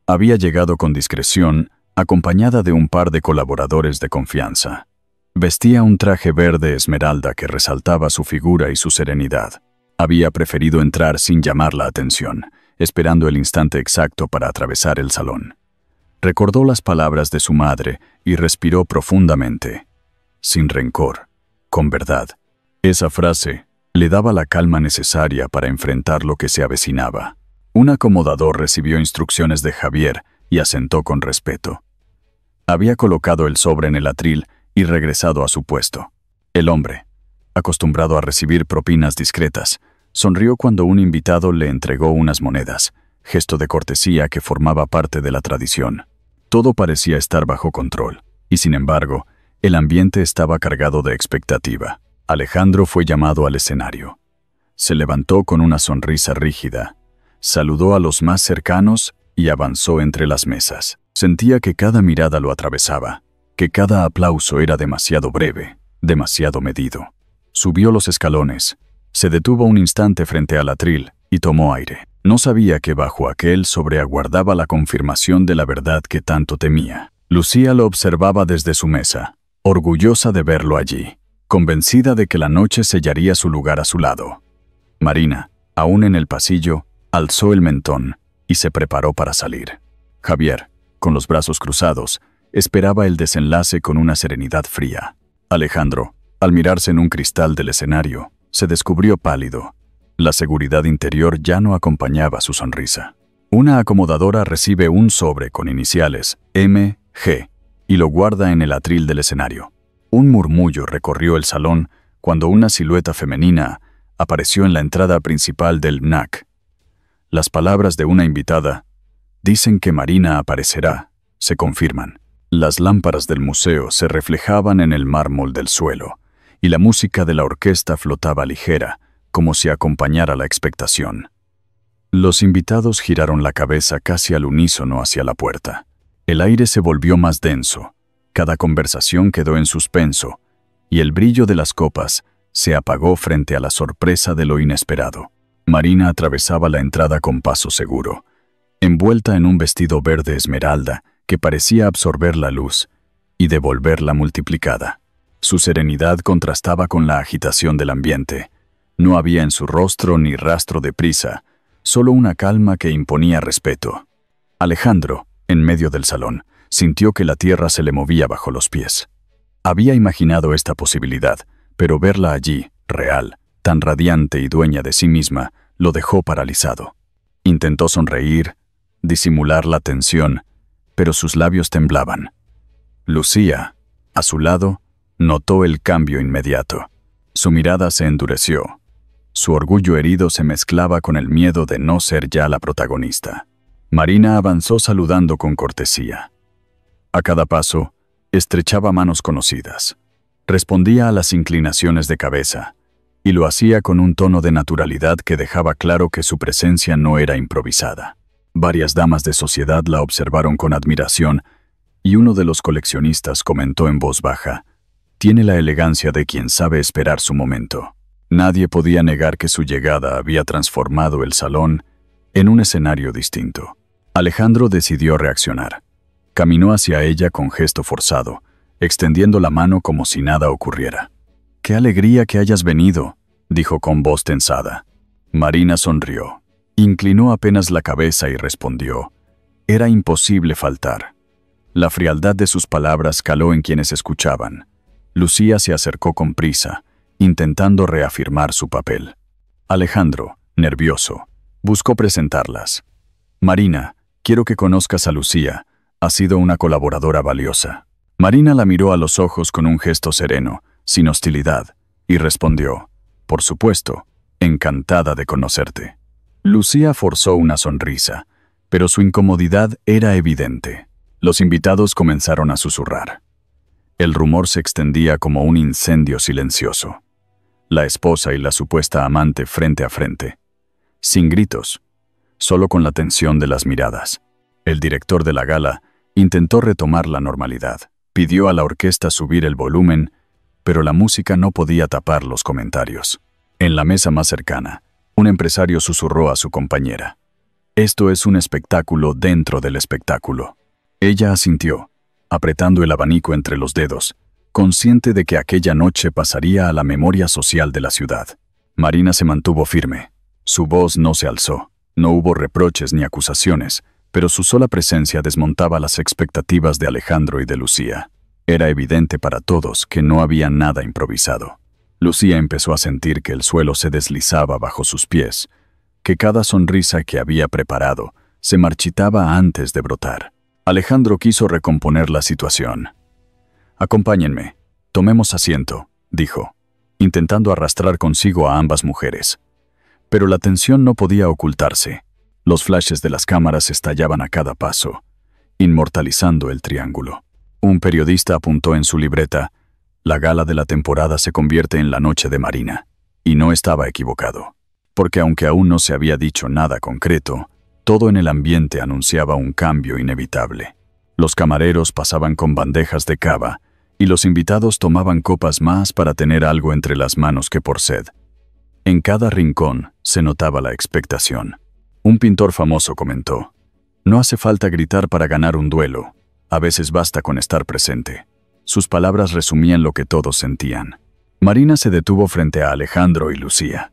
Había llegado con discreción, acompañada de un par de colaboradores de confianza. Vestía un traje verde esmeralda que resaltaba su figura y su serenidad. Había preferido entrar sin llamar la atención, esperando el instante exacto para atravesar el salón. Recordó las palabras de su madre y respiró profundamente. Sin rencor, con verdad. Esa frase le daba la calma necesaria para enfrentar lo que se avecinaba. Un acomodador recibió instrucciones de Javier y asentó con respeto. Había colocado el sobre en el atril y regresado a su puesto. El hombre, acostumbrado a recibir propinas discretas, sonrió cuando un invitado le entregó unas monedas, gesto de cortesía que formaba parte de la tradición. Todo parecía estar bajo control, y sin embargo, el ambiente estaba cargado de expectativa. Alejandro fue llamado al escenario. Se levantó con una sonrisa rígida, saludó a los más cercanos y avanzó entre las mesas. Sentía que cada mirada lo atravesaba, que cada aplauso era demasiado breve, demasiado medido. Subió los escalones, se detuvo un instante frente al atril y tomó aire. No sabía que bajo aquel sobre aguardaba la confirmación de la verdad que tanto temía. Lucía lo observaba desde su mesa, orgullosa de verlo allí, convencida de que la noche sellaría su lugar a su lado. Marina, aún en el pasillo, alzó el mentón y se preparó para salir. Javier, con los brazos cruzados, esperaba el desenlace con una serenidad fría. Alejandro, al mirarse en un cristal del escenario, se descubrió pálido. La seguridad interior ya no acompañaba su sonrisa. Una acomodadora recibe un sobre con iniciales M.G. y lo guarda en el atril del escenario. Un murmullo recorrió el salón cuando una silueta femenina apareció en la entrada principal del MNAC. Las palabras de una invitada, «Dicen que Marina aparecerá», se confirman. Las lámparas del museo se reflejaban en el mármol del suelo, y la música de la orquesta flotaba ligera, como si acompañara la expectación. Los invitados giraron la cabeza casi al unísono hacia la puerta. El aire se volvió más denso, cada conversación quedó en suspenso, y el brillo de las copas se apagó frente a la sorpresa de lo inesperado. Marina atravesaba la entrada con paso seguro, envuelta en un vestido verde esmeralda que parecía absorber la luz y devolverla multiplicada. Su serenidad contrastaba con la agitación del ambiente. No había en su rostro ni rastro de prisa, solo una calma que imponía respeto. Alejandro, en medio del salón, sintió que la tierra se le movía bajo los pies. Había imaginado esta posibilidad, pero verla allí, real, tan radiante y dueña de sí misma, lo dejó paralizado. Intentó sonreír, disimular la tensión, pero sus labios temblaban. Lucía, a su lado, notó el cambio inmediato. Su mirada se endureció. Su orgullo herido se mezclaba con el miedo de no ser ya la protagonista. Marina avanzó saludando con cortesía. A cada paso, estrechaba manos conocidas. Respondía a las inclinaciones de cabeza, y lo hacía con un tono de naturalidad que dejaba claro que su presencia no era improvisada. Varias damas de sociedad la observaron con admiración, y uno de los coleccionistas comentó en voz baja: «Tiene la elegancia de quien sabe esperar su momento». Nadie podía negar que su llegada había transformado el salón en un escenario distinto. Alejandro decidió reaccionar. Caminó hacia ella con gesto forzado, extendiendo la mano como si nada ocurriera. «¡Qué alegría que hayas venido!», dijo con voz tensada. Marina sonrió. Inclinó apenas la cabeza y respondió: «Era imposible faltar». La frialdad de sus palabras caló en quienes escuchaban. Lucía se acercó con prisa, intentando reafirmar su papel. Alejandro, nervioso, buscó presentarlas. «Marina, quiero que conozcas a Lucía. Ha sido una colaboradora valiosa». Marina la miró a los ojos con un gesto sereno, sin hostilidad, y respondió: «Por supuesto, encantada de conocerte». Lucía forzó una sonrisa, pero su incomodidad era evidente. Los invitados comenzaron a susurrar. El rumor se extendía como un incendio silencioso. La esposa y la supuesta amante frente a frente. Sin gritos, solo con la tensión de las miradas. El director de la gala intentó retomar la normalidad. Pidió a la orquesta subir el volumen, pero la música no podía tapar los comentarios. En la mesa más cercana, un empresario susurró a su compañera: «Esto es un espectáculo dentro del espectáculo». Ella asintió, apretando el abanico entre los dedos, consciente de que aquella noche pasaría a la memoria social de la ciudad. Marina se mantuvo firme. Su voz no se alzó. No hubo reproches ni acusaciones, pero su sola presencia desmontaba las expectativas de Alejandro y de Lucía. Era evidente para todos que no había nada improvisado. Lucía empezó a sentir que el suelo se deslizaba bajo sus pies, que cada sonrisa que había preparado se marchitaba antes de brotar. Alejandro quiso recomponer la situación. «Acompáñenme, tomemos asiento», dijo, intentando arrastrar consigo a ambas mujeres. Pero la tensión no podía ocultarse. Los flashes de las cámaras estallaban a cada paso, inmortalizando el triángulo. Un periodista apuntó en su libreta: «La gala de la temporada se convierte en la noche de Marina». Y no estaba equivocado, porque aunque aún no se había dicho nada concreto, todo en el ambiente anunciaba un cambio inevitable. Los camareros pasaban con bandejas de cava, y los invitados tomaban copas más para tener algo entre las manos que por sed. En cada rincón se notaba la expectación. Un pintor famoso comentó: «No hace falta gritar para ganar un duelo, a veces basta con estar presente». Sus palabras resumían lo que todos sentían. Marina se detuvo frente a Alejandro y Lucía.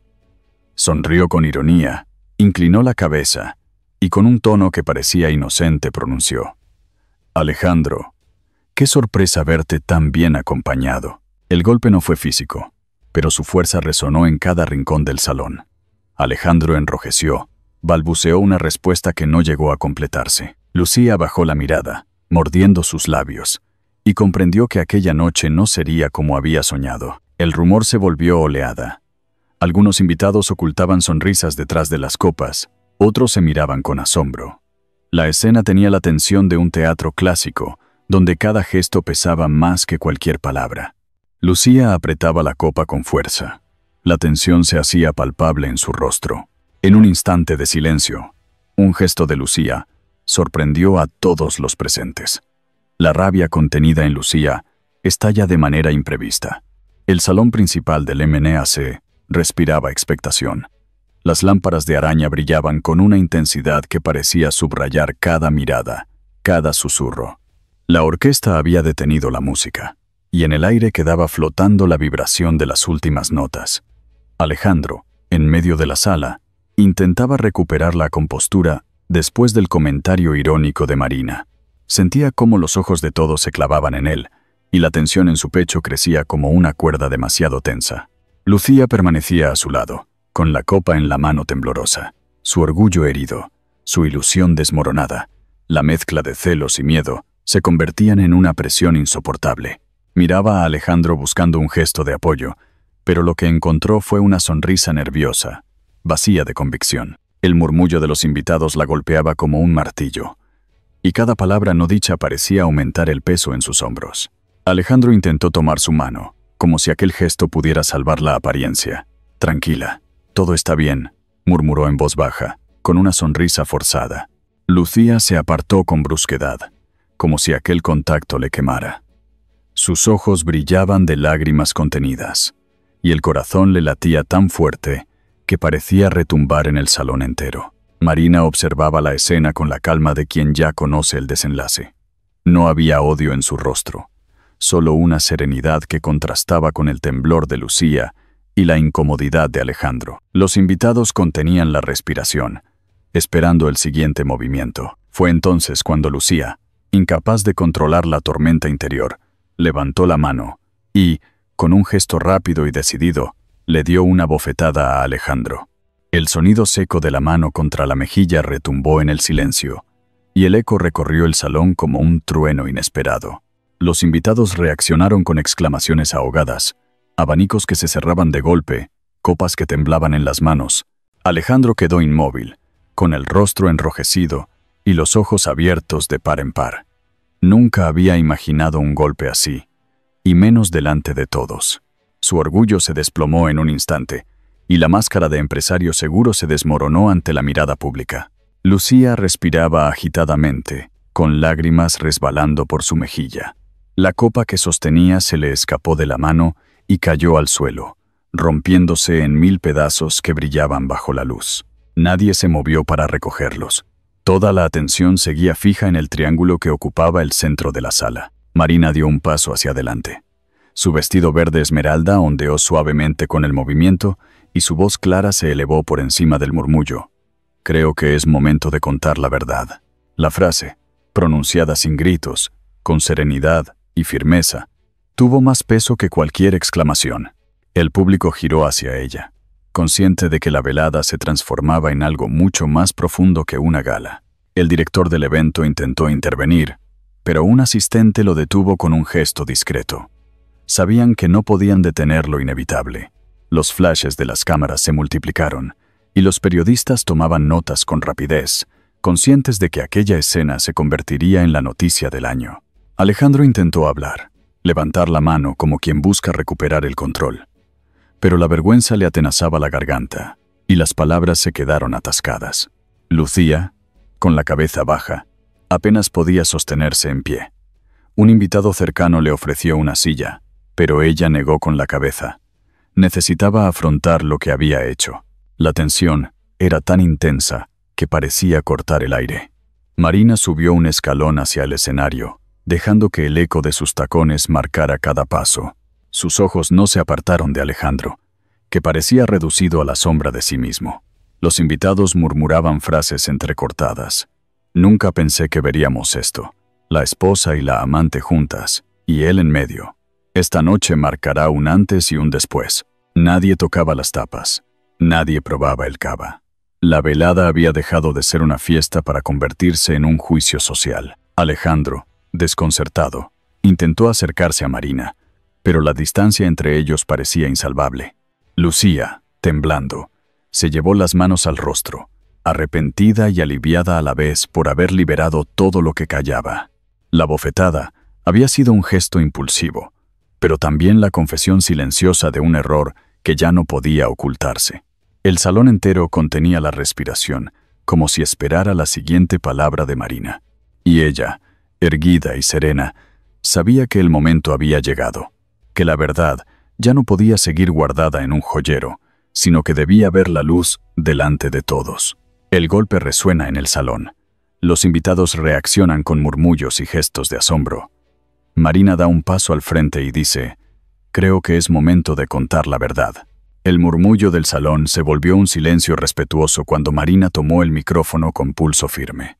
Sonrió con ironía, inclinó la cabeza, y con un tono que parecía inocente pronunció: «Alejandro, qué sorpresa verte tan bien acompañado». El golpe no fue físico, pero su fuerza resonó en cada rincón del salón. Alejandro enrojeció, balbuceó una respuesta que no llegó a completarse. Lucía bajó la mirada, mordiendo sus labios, y comprendió que aquella noche no sería como había soñado. El rumor se volvió oleada. Algunos invitados ocultaban sonrisas detrás de las copas, otros se miraban con asombro. La escena tenía la tensión de un teatro clásico, donde cada gesto pesaba más que cualquier palabra. Lucía apretaba la copa con fuerza. La tensión se hacía palpable en su rostro. En un instante de silencio, un gesto de Lucía sorprendió a todos los presentes. La rabia contenida en Lucía estalla de manera imprevista. El salón principal del MNAC respiraba expectación. Las lámparas de araña brillaban con una intensidad que parecía subrayar cada mirada, cada susurro. La orquesta había detenido la música, y en el aire quedaba flotando la vibración de las últimas notas. Alejandro, en medio de la sala, intentaba recuperar la compostura después del comentario irónico de Marina. Sentía cómo los ojos de todos se clavaban en él, y la tensión en su pecho crecía como una cuerda demasiado tensa. Lucía permanecía a su lado, con la copa en la mano temblorosa, su orgullo herido, su ilusión desmoronada. La mezcla de celos y miedo se convertían en una presión insoportable. Miraba a Alejandro buscando un gesto de apoyo, pero lo que encontró fue una sonrisa nerviosa, vacía de convicción. El murmullo de los invitados la golpeaba como un martillo, y cada palabra no dicha parecía aumentar el peso en sus hombros. Alejandro intentó tomar su mano, como si aquel gesto pudiera salvar la apariencia. «Tranquila, todo está bien», murmuró en voz baja, con una sonrisa forzada. Lucía se apartó con brusquedad, como si aquel contacto le quemara. Sus ojos brillaban de lágrimas contenidas, y el corazón le latía tan fuerte que parecía retumbar en el salón entero. Marina observaba la escena con la calma de quien ya conoce el desenlace. No había odio en su rostro, solo una serenidad que contrastaba con el temblor de Lucía y la incomodidad de Alejandro. Los invitados contenían la respiración, esperando el siguiente movimiento. Fue entonces cuando Lucía, incapaz de controlar la tormenta interior, levantó la mano y, con un gesto rápido y decidido, le dio una bofetada a Alejandro. El sonido seco de la mano contra la mejilla retumbó en el silencio, y el eco recorrió el salón como un trueno inesperado. Los invitados reaccionaron con exclamaciones ahogadas, abanicos que se cerraban de golpe, copas que temblaban en las manos. Alejandro quedó inmóvil, con el rostro enrojecido y los ojos abiertos de par en par. Nunca había imaginado un golpe así, y menos delante de todos. Su orgullo se desplomó en un instante, y la máscara de empresario seguro se desmoronó ante la mirada pública. Lucía respiraba agitadamente, con lágrimas resbalando por su mejilla. La copa que sostenía se le escapó de la mano y cayó al suelo, rompiéndose en 1000 pedazos que brillaban bajo la luz. Nadie se movió para recogerlos. Toda la atención seguía fija en el triángulo que ocupaba el centro de la sala. Marina dio un paso hacia adelante. Su vestido verde esmeralda ondeó suavemente con el movimiento y su voz clara se elevó por encima del murmullo. «Creo que es momento de contar la verdad». La frase, pronunciada sin gritos, con serenidad y firmeza, tuvo más peso que cualquier exclamación. El público giró hacia ella, consciente de que la velada se transformaba en algo mucho más profundo que una gala. El director del evento intentó intervenir, pero un asistente lo detuvo con un gesto discreto. Sabían que no podían detener lo inevitable. Los flashes de las cámaras se multiplicaron, y los periodistas tomaban notas con rapidez, conscientes de que aquella escena se convertiría en la noticia del año. Alejandro intentó hablar, levantar la mano como quien busca recuperar el control. Pero la vergüenza le atenazaba la garganta, y las palabras se quedaron atascadas. Lucía, con la cabeza baja, apenas podía sostenerse en pie. Un invitado cercano le ofreció una silla, pero ella negó con la cabeza. Necesitaba afrontar lo que había hecho. La tensión era tan intensa que parecía cortar el aire. Marina subió un escalón hacia el escenario, dejando que el eco de sus tacones marcara cada paso. Sus ojos no se apartaron de Alejandro, que parecía reducido a la sombra de sí mismo. Los invitados murmuraban frases entrecortadas. «Nunca pensé que veríamos esto. La esposa y la amante juntas, y él en medio. Esta noche marcará un antes y un después». Nadie tocaba las tapas. Nadie probaba el cava. La velada había dejado de ser una fiesta para convertirse en un juicio social. Alejandro, desconcertado, intentó acercarse a Marina, pero la distancia entre ellos parecía insalvable. Lucía, temblando, se llevó las manos al rostro, arrepentida y aliviada a la vez por haber liberado todo lo que callaba. La bofetada había sido un gesto impulsivo, pero también la confesión silenciosa de un error que ya no podía ocultarse. El salón entero contenía la respiración, como si esperara la siguiente palabra de Marina. Y ella, erguida y serena, sabía que el momento había llegado, que la verdad ya no podía seguir guardada en un joyero, sino que debía ver la luz delante de todos. El golpe resuena en el salón. Los invitados reaccionan con murmullos y gestos de asombro. Marina da un paso al frente y dice: «Creo que es momento de contar la verdad». El murmullo del salón se volvió un silencio respetuoso cuando Marina tomó el micrófono con pulso firme.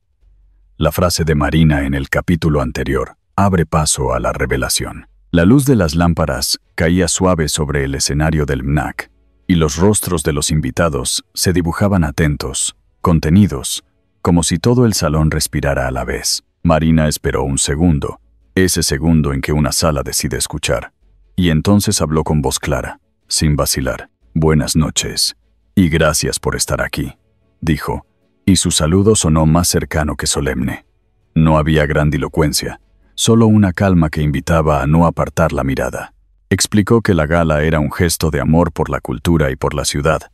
La frase de Marina en el capítulo anterior abre paso a la revelación. La luz de las lámparas caía suave sobre el escenario del MNAC, y los rostros de los invitados se dibujaban atentos, contenidos, como si todo el salón respirara a la vez. Marina esperó un segundo, ese segundo en que una sala decide escuchar, y entonces habló con voz clara, sin vacilar. «Buenas noches, y gracias por estar aquí», dijo, y su saludo sonó más cercano que solemne. No había grandilocuencia, solo una calma que invitaba a no apartar la mirada. Explicó que la gala era un gesto de amor por la cultura y por la ciudad.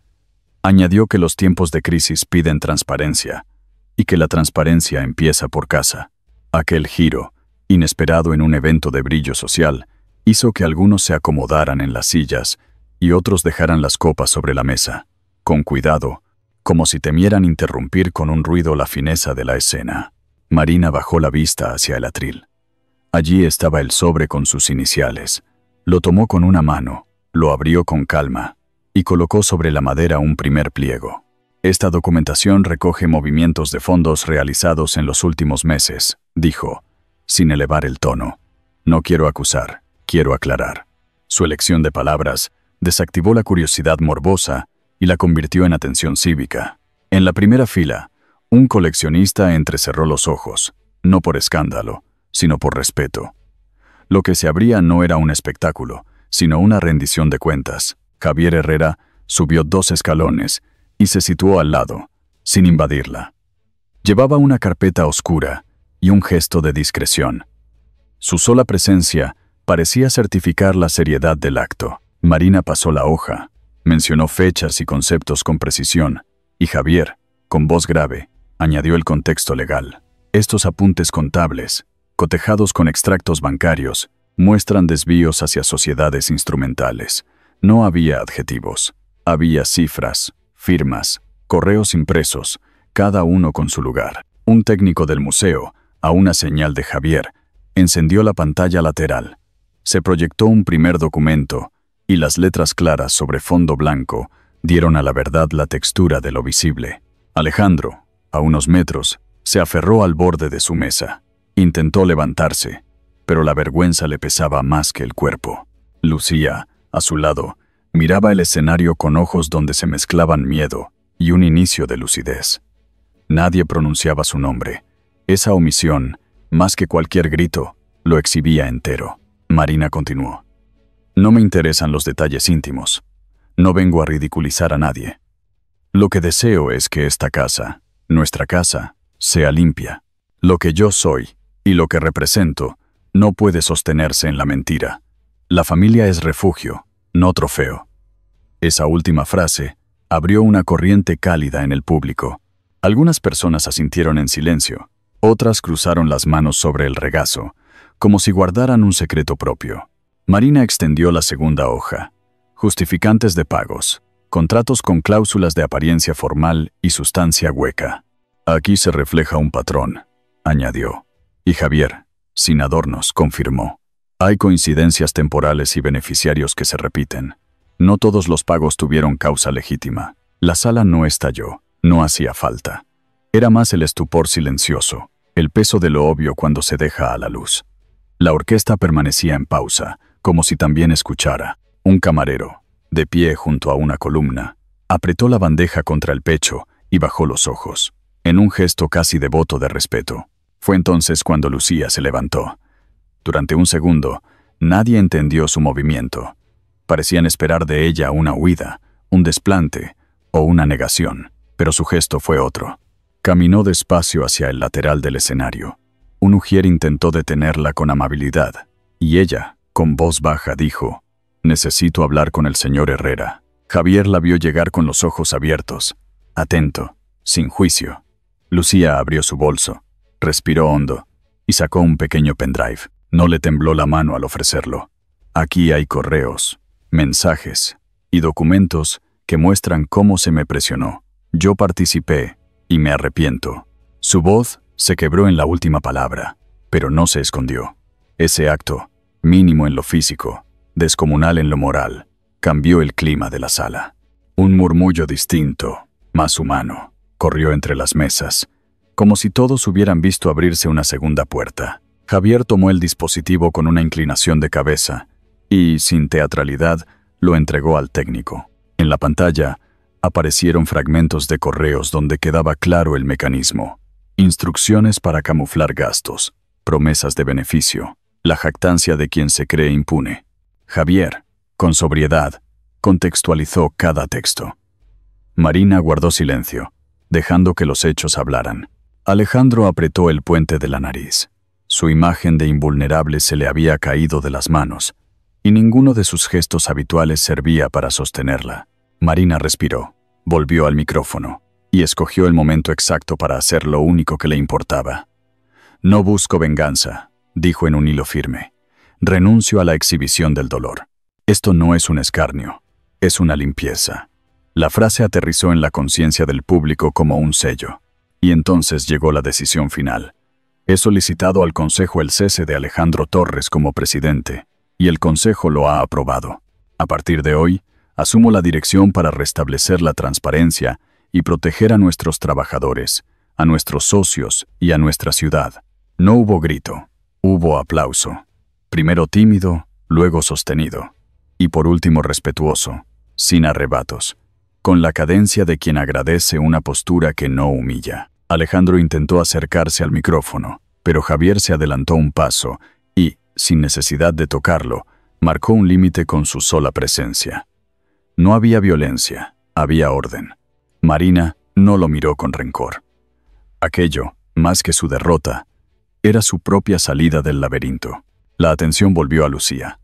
Añadió que los tiempos de crisis piden transparencia, y que la transparencia empieza por casa. Aquel giro, inesperado en un evento de brillo social, hizo que algunos se acomodaran en las sillas y otros dejaran las copas sobre la mesa, con cuidado, como si temieran interrumpir con un ruido la fineza de la escena. Marina bajó la vista hacia el atril. Allí estaba el sobre con sus iniciales. Lo tomó con una mano, lo abrió con calma y colocó sobre la madera un primer pliego. Esta documentación recoge movimientos de fondos realizados en los últimos meses, dijo, sin elevar el tono. No quiero acusar, quiero aclarar. Su elección de palabras desactivó la curiosidad morbosa y la convirtió en atención cívica. En la primera fila, un coleccionista entrecerró los ojos, no por escándalo, sino por respeto. Lo que se abría no era un espectáculo, sino una rendición de cuentas. Javier Herrera subió 2 escalones y se situó al lado, sin invadirla. Llevaba una carpeta oscura y un gesto de discreción. Su sola presencia parecía certificar la seriedad del acto. Marina pasó la hoja, mencionó fechas y conceptos con precisión, y Javier, con voz grave, añadió el contexto legal. Estos apuntes contables, cotejados con extractos bancarios, muestran desvíos hacia sociedades instrumentales. No había adjetivos, había cifras, firmas, correos impresos, cada uno con su lugar. Un técnico del museo, a una señal de Javier, encendió la pantalla lateral. Se proyectó un primer documento, y las letras claras sobre fondo blanco dieron a la verdad la textura de lo visible. Alejandro, a unos metros, se aferró al borde de su mesa. Intentó levantarse, pero la vergüenza le pesaba más que el cuerpo. Lucía, a su lado, miraba el escenario con ojos donde se mezclaban miedo y un inicio de lucidez. Nadie pronunciaba su nombre. Esa omisión, más que cualquier grito, lo exhibía entero. Marina continuó. No me interesan los detalles íntimos. No vengo a ridiculizar a nadie. Lo que deseo es que esta casa, nuestra casa, sea limpia. Lo que yo soy y lo que represento no puede sostenerse en la mentira. La familia es refugio, no trofeo. Esa última frase abrió una corriente cálida en el público. Algunas personas asintieron en silencio, otras cruzaron las manos sobre el regazo, como si guardaran un secreto propio. Marina extendió la segunda hoja. Justificantes de pagos, contratos con cláusulas de apariencia formal y sustancia hueca. Aquí se refleja un patrón, añadió. Y Javier, sin adornos, confirmó. Hay coincidencias temporales y beneficiarios que se repiten. No todos los pagos tuvieron causa legítima. La sala no estalló, no hacía falta. Era más el estupor silencioso, el peso de lo obvio cuando se deja a la luz. La orquesta permanecía en pausa, como si también escuchara. Un camarero, de pie junto a una columna, apretó la bandeja contra el pecho y bajó los ojos, en un gesto casi devoto de respeto. Fue entonces cuando Lucía se levantó. Durante un segundo, nadie entendió su movimiento. Parecían esperar de ella una huida, un desplante o una negación, pero su gesto fue otro. Caminó despacio hacia el lateral del escenario. Un ujier intentó detenerla con amabilidad, y ella, con voz baja, dijo: «Necesito hablar con el señor Herrera». Javier la vio llegar con los ojos abiertos, atento, sin juicio. Lucía abrió su bolso, respiró hondo y sacó un pequeño pendrive. No le tembló la mano al ofrecerlo. Aquí hay correos, mensajes y documentos que muestran cómo se me presionó. Yo participé y me arrepiento. Su voz se quebró en la última palabra, pero no se escondió. Ese acto, mínimo en lo físico, descomunal en lo moral, cambió el clima de la sala. Un murmullo distinto, más humano, corrió entre las mesas, como si todos hubieran visto abrirse una segunda puerta. Javier tomó el dispositivo con una inclinación de cabeza y, sin teatralidad, lo entregó al técnico. En la pantalla aparecieron fragmentos de correos donde quedaba claro el mecanismo. Instrucciones para camuflar gastos, promesas de beneficio, la jactancia de quien se cree impune. Javier, con sobriedad, contextualizó cada texto. Marina guardó silencio, dejando que los hechos hablaran. Alejandro apretó el puente de la nariz. Su imagen de invulnerable se le había caído de las manos, y ninguno de sus gestos habituales servía para sostenerla. Marina respiró, volvió al micrófono y escogió el momento exacto para hacer lo único que le importaba. «No busco venganza», dijo en un hilo firme. «Renuncio a la exhibición del dolor. Esto no es un escarnio, es una limpieza». La frase aterrizó en la conciencia del público como un sello. Y entonces llegó la decisión final. He solicitado al Consejo el cese de Alejandro Torres como presidente, y el Consejo lo ha aprobado. A partir de hoy, asumo la dirección para restablecer la transparencia y proteger a nuestros trabajadores, a nuestros socios y a nuestra ciudad. No hubo grito, hubo aplauso. Primero tímido, luego sostenido. Y por último respetuoso, sin arrebatos, con la cadencia de quien agradece una postura que no humilla. Alejandro intentó acercarse al micrófono, pero Javier se adelantó un paso y, sin necesidad de tocarlo, marcó un límite con su sola presencia. No había violencia, había orden. Marina no lo miró con rencor. Aquello, más que su derrota, era su propia salida del laberinto. La atención volvió a Lucía.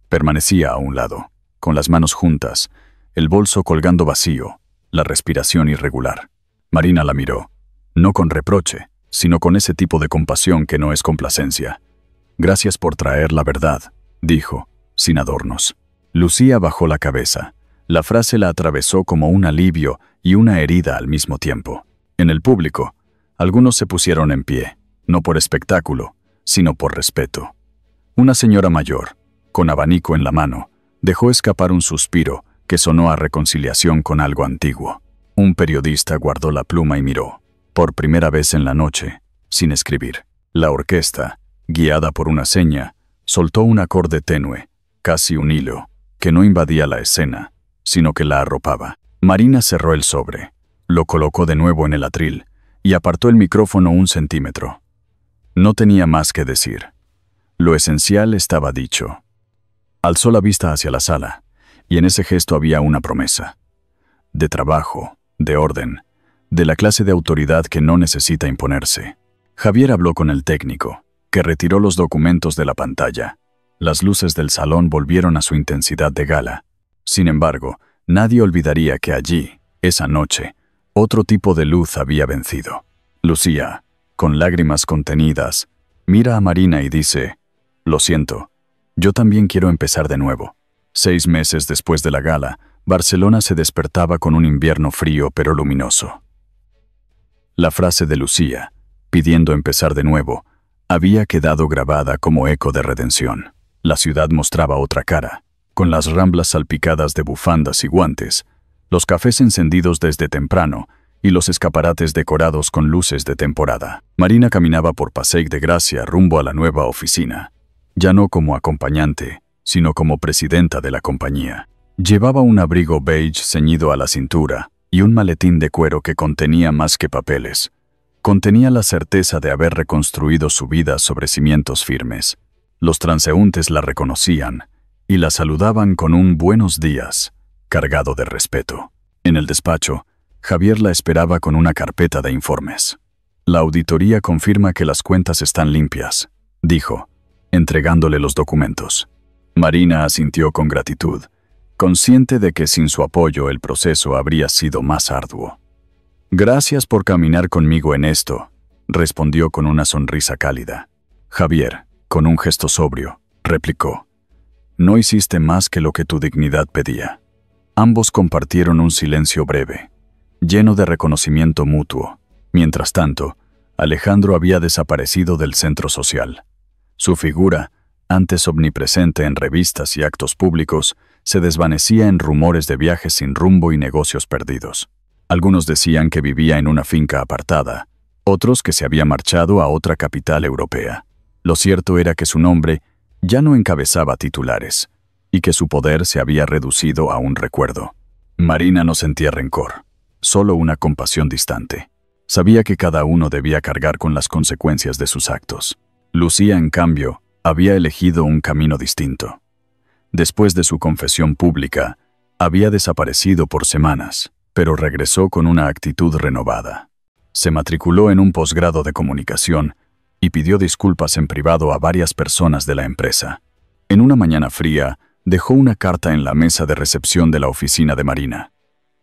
Permanecía a un lado, con las manos juntas, el bolso colgando vacío, la respiración irregular. Marina la miró, no con reproche, sino con ese tipo de compasión que no es complacencia. «Gracias por traer la verdad», dijo, sin adornos. Lucía bajó la cabeza. La frase la atravesó como un alivio y una herida al mismo tiempo. En el público, algunos se pusieron en pie, no por espectáculo, sino por respeto. Una señora mayor, con abanico en la mano, dejó escapar un suspiro que sonó a reconciliación con algo antiguo. Un periodista guardó la pluma y miró, por primera vez en la noche, sin escribir. La orquesta, guiada por una seña, soltó un acorde tenue, casi un hilo, que no invadía la escena, sino que la arropaba. Marina cerró el sobre, lo colocó de nuevo en el atril y apartó el micrófono 1 centímetro. No tenía más que decir. Lo esencial estaba dicho. Alzó la vista hacia la sala, y en ese gesto había una promesa. De trabajo, de orden, de la clase de autoridad que no necesita imponerse. Javier habló con el técnico, que retiró los documentos de la pantalla. Las luces del salón volvieron a su intensidad de gala. Sin embargo, nadie olvidaría que allí, esa noche, otro tipo de luz había vencido. Lucía, con lágrimas contenidas, mira a Marina y dice: «Lo siento, yo también quiero empezar de nuevo». 6 meses después de la gala, Barcelona se despertaba con un invierno frío pero luminoso. La frase de Lucía, pidiendo empezar de nuevo, había quedado grabada como eco de redención. La ciudad mostraba otra cara, con las ramblas salpicadas de bufandas y guantes, los cafés encendidos desde temprano y los escaparates decorados con luces de temporada. Marina caminaba por Passeig de Gracia rumbo a la nueva oficina, ya no como acompañante, sino como presidenta de la compañía. Llevaba un abrigo beige ceñido a la cintura y un maletín de cuero que contenía más que papeles. Contenía la certeza de haber reconstruido su vida sobre cimientos firmes. Los transeúntes la reconocían y la saludaban con un «buenos días», cargado de respeto. En el despacho, Javier la esperaba con una carpeta de informes. «La auditoría confirma que las cuentas están limpias», dijo, entregándole los documentos. Marina asintió con gratitud, consciente de que sin su apoyo el proceso habría sido más arduo. «Gracias por caminar conmigo en esto», respondió con una sonrisa cálida. Javier, con un gesto sobrio, replicó: «No hiciste más que lo que tu dignidad pedía». Ambos compartieron un silencio breve, lleno de reconocimiento mutuo. Mientras tanto, Alejandro había desaparecido del centro social. Su figura, antes omnipresente en revistas y actos públicos, se desvanecía en rumores de viajes sin rumbo y negocios perdidos. Algunos decían que vivía en una finca apartada, otros que se había marchado a otra capital europea. Lo cierto era que su nombre ya no encabezaba titulares, y que su poder se había reducido a un recuerdo. Marina no sentía rencor, solo una compasión distante. Sabía que cada uno debía cargar con las consecuencias de sus actos. Lucía, en cambio, había elegido un camino distinto. Después de su confesión pública, había desaparecido por semanas, pero regresó con una actitud renovada. Se matriculó en un posgrado de comunicación y pidió disculpas en privado a varias personas de la empresa. En una mañana fría, Dejó una carta en la mesa de recepción de la oficina de Marina.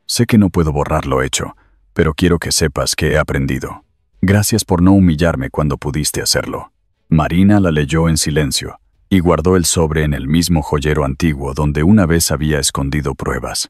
Sé que no puedo borrar lo hecho, pero quiero que sepas que he aprendido. Gracias por no humillarme cuando pudiste hacerlo. Marina la leyó en silencio y guardó el sobre en el mismo joyero antiguo donde una vez había escondido pruebas.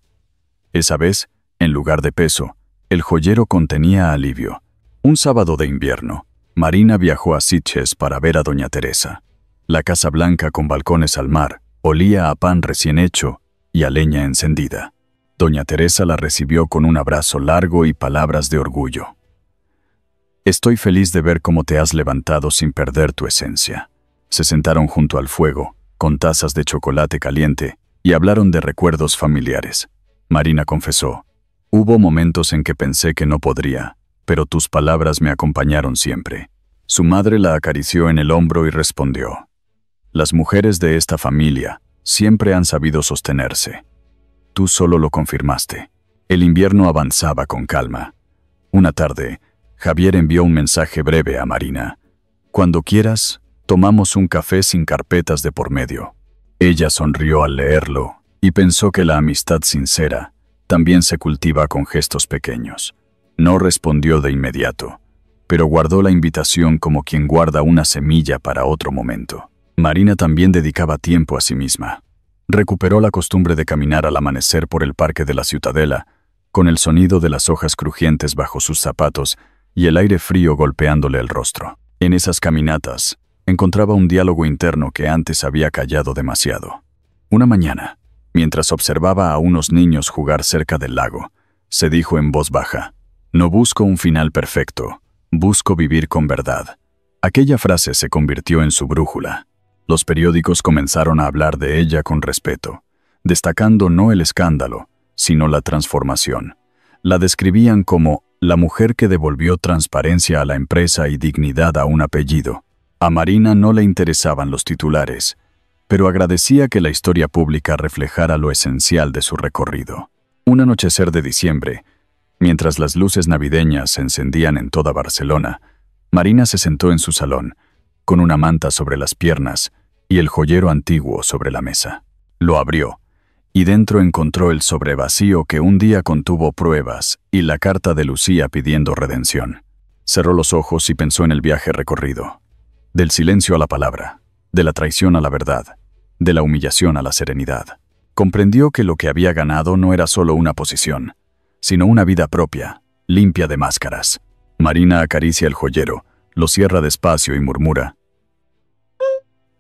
Esa vez, en lugar de peso, el joyero contenía alivio. Un sábado de invierno, Marina viajó a Sitges para ver a doña Teresa. La casa blanca con balcones al mar olía a pan recién hecho y a leña encendida. Doña Teresa la recibió con un abrazo largo y palabras de orgullo. Estoy feliz de ver cómo te has levantado sin perder tu esencia. Se sentaron junto al fuego, con tazas de chocolate caliente, y hablaron de recuerdos familiares. Marina confesó: hubo momentos en que pensé que no podría, pero tus palabras me acompañaron siempre. Su madre la acarició en el hombro y respondió: las mujeres de esta familia siempre han sabido sostenerse. Tú solo lo confirmaste. El invierno avanzaba con calma. Una tarde, Javier envió un mensaje breve a Marina. Cuando quieras, tomamos un café sin carpetas de por medio. Ella sonrió al leerlo y pensó que la amistad sincera también se cultiva con gestos pequeños. No respondió de inmediato, pero guardó la invitación como quien guarda una semilla para otro momento. Marina también dedicaba tiempo a sí misma. Recuperó la costumbre de caminar al amanecer por el parque de la Ciutadela, con el sonido de las hojas crujientes bajo sus zapatos y el aire frío golpeándole el rostro. En esas caminatas, encontraba un diálogo interno que antes había callado demasiado. Una mañana, mientras observaba a unos niños jugar cerca del lago, se dijo en voz baja: no busco un final perfecto, busco vivir con verdad. Aquella frase se convirtió en su brújula. Los periódicos comenzaron a hablar de ella con respeto, destacando no el escándalo, sino la transformación. La describían como la mujer que devolvió transparencia a la empresa y dignidad a un apellido. A Marina no le interesaban los titulares, pero agradecía que la historia pública reflejara lo esencial de su recorrido. Un anochecer de diciembre, mientras las luces navideñas se encendían en toda Barcelona, Marina se sentó en su salón, con una manta sobre las piernas y el joyero antiguo sobre la mesa. Lo abrió, y dentro encontró el sobre vacío que un día contuvo pruebas y la carta de Lucía pidiendo redención. Cerró los ojos y pensó en el viaje recorrido. Del silencio a la palabra, de la traición a la verdad, de la humillación a la serenidad. Comprendió que lo que había ganado no era solo una posición, sino una vida propia, limpia de máscaras. Marina acaricia el joyero, lo cierra despacio y murmura: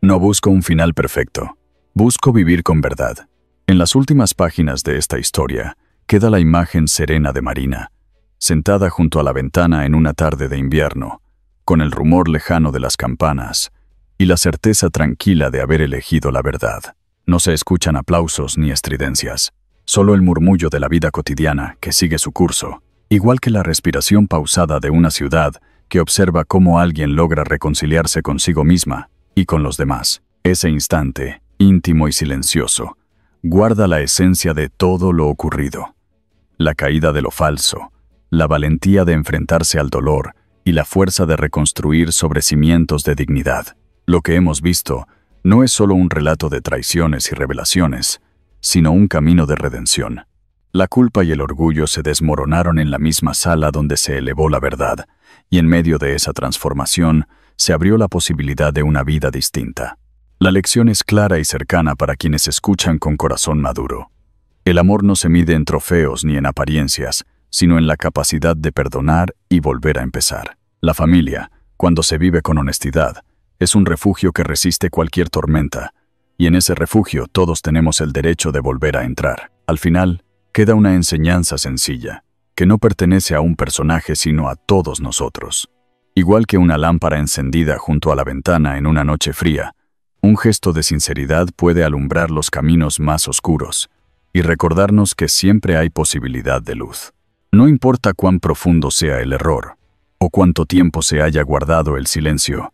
no busco un final perfecto, busco vivir con verdad. En las últimas páginas de esta historia queda la imagen serena de Marina, sentada junto a la ventana en una tarde de invierno, con el rumor lejano de las campanas y la certeza tranquila de haber elegido la verdad. No se escuchan aplausos ni estridencias, solo el murmullo de la vida cotidiana que sigue su curso, igual que la respiración pausada de una ciudad que observa cómo alguien logra reconciliarse consigo misma y con los demás. Ese instante, íntimo y silencioso, guarda la esencia de todo lo ocurrido. La caída de lo falso, la valentía de enfrentarse al dolor y la fuerza de reconstruir sobre cimientos de dignidad. Lo que hemos visto no es solo un relato de traiciones y revelaciones, sino un camino de redención. La culpa y el orgullo se desmoronaron en la misma sala donde se elevó la verdad, y en medio de esa transformación se abrió la posibilidad de una vida distinta. La lección es clara y cercana para quienes escuchan con corazón maduro. El amor no se mide en trofeos ni en apariencias, sino en la capacidad de perdonar y volver a empezar. La familia, cuando se vive con honestidad, es un refugio que resiste cualquier tormenta, y en ese refugio todos tenemos el derecho de volver a entrar. Al final, queda una enseñanza sencilla, que no pertenece a un personaje sino a todos nosotros. Igual que una lámpara encendida junto a la ventana en una noche fría, un gesto de sinceridad puede alumbrar los caminos más oscuros y recordarnos que siempre hay posibilidad de luz. No importa cuán profundo sea el error o cuánto tiempo se haya guardado el silencio,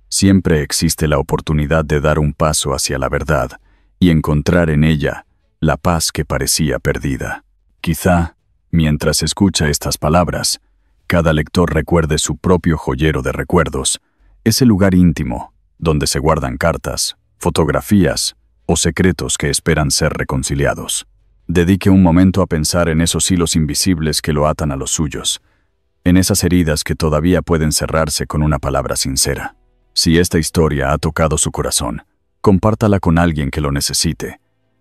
siempre existe la oportunidad de dar un paso hacia la verdad y encontrar en ella la paz que parecía perdida. Quizá, mientras escucha estas palabras, cada lector recuerde su propio joyero de recuerdos, ese lugar íntimo donde se guardan cartas, fotografías o secretos que esperan ser reconciliados. Dedique un momento a pensar en esos hilos invisibles que lo atan a los suyos, en esas heridas que todavía pueden cerrarse con una palabra sincera. Si esta historia ha tocado su corazón, compártala con alguien que lo necesite,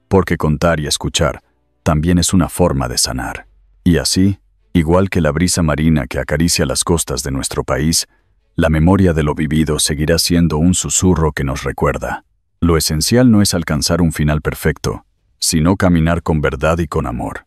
porque contar y escuchar también es una forma de sanar. Y así, igual que la brisa marina que acaricia las costas de nuestro país, la memoria de lo vivido seguirá siendo un susurro que nos recuerda. Lo esencial no es alcanzar un final perfecto, sino caminar con verdad y con amor.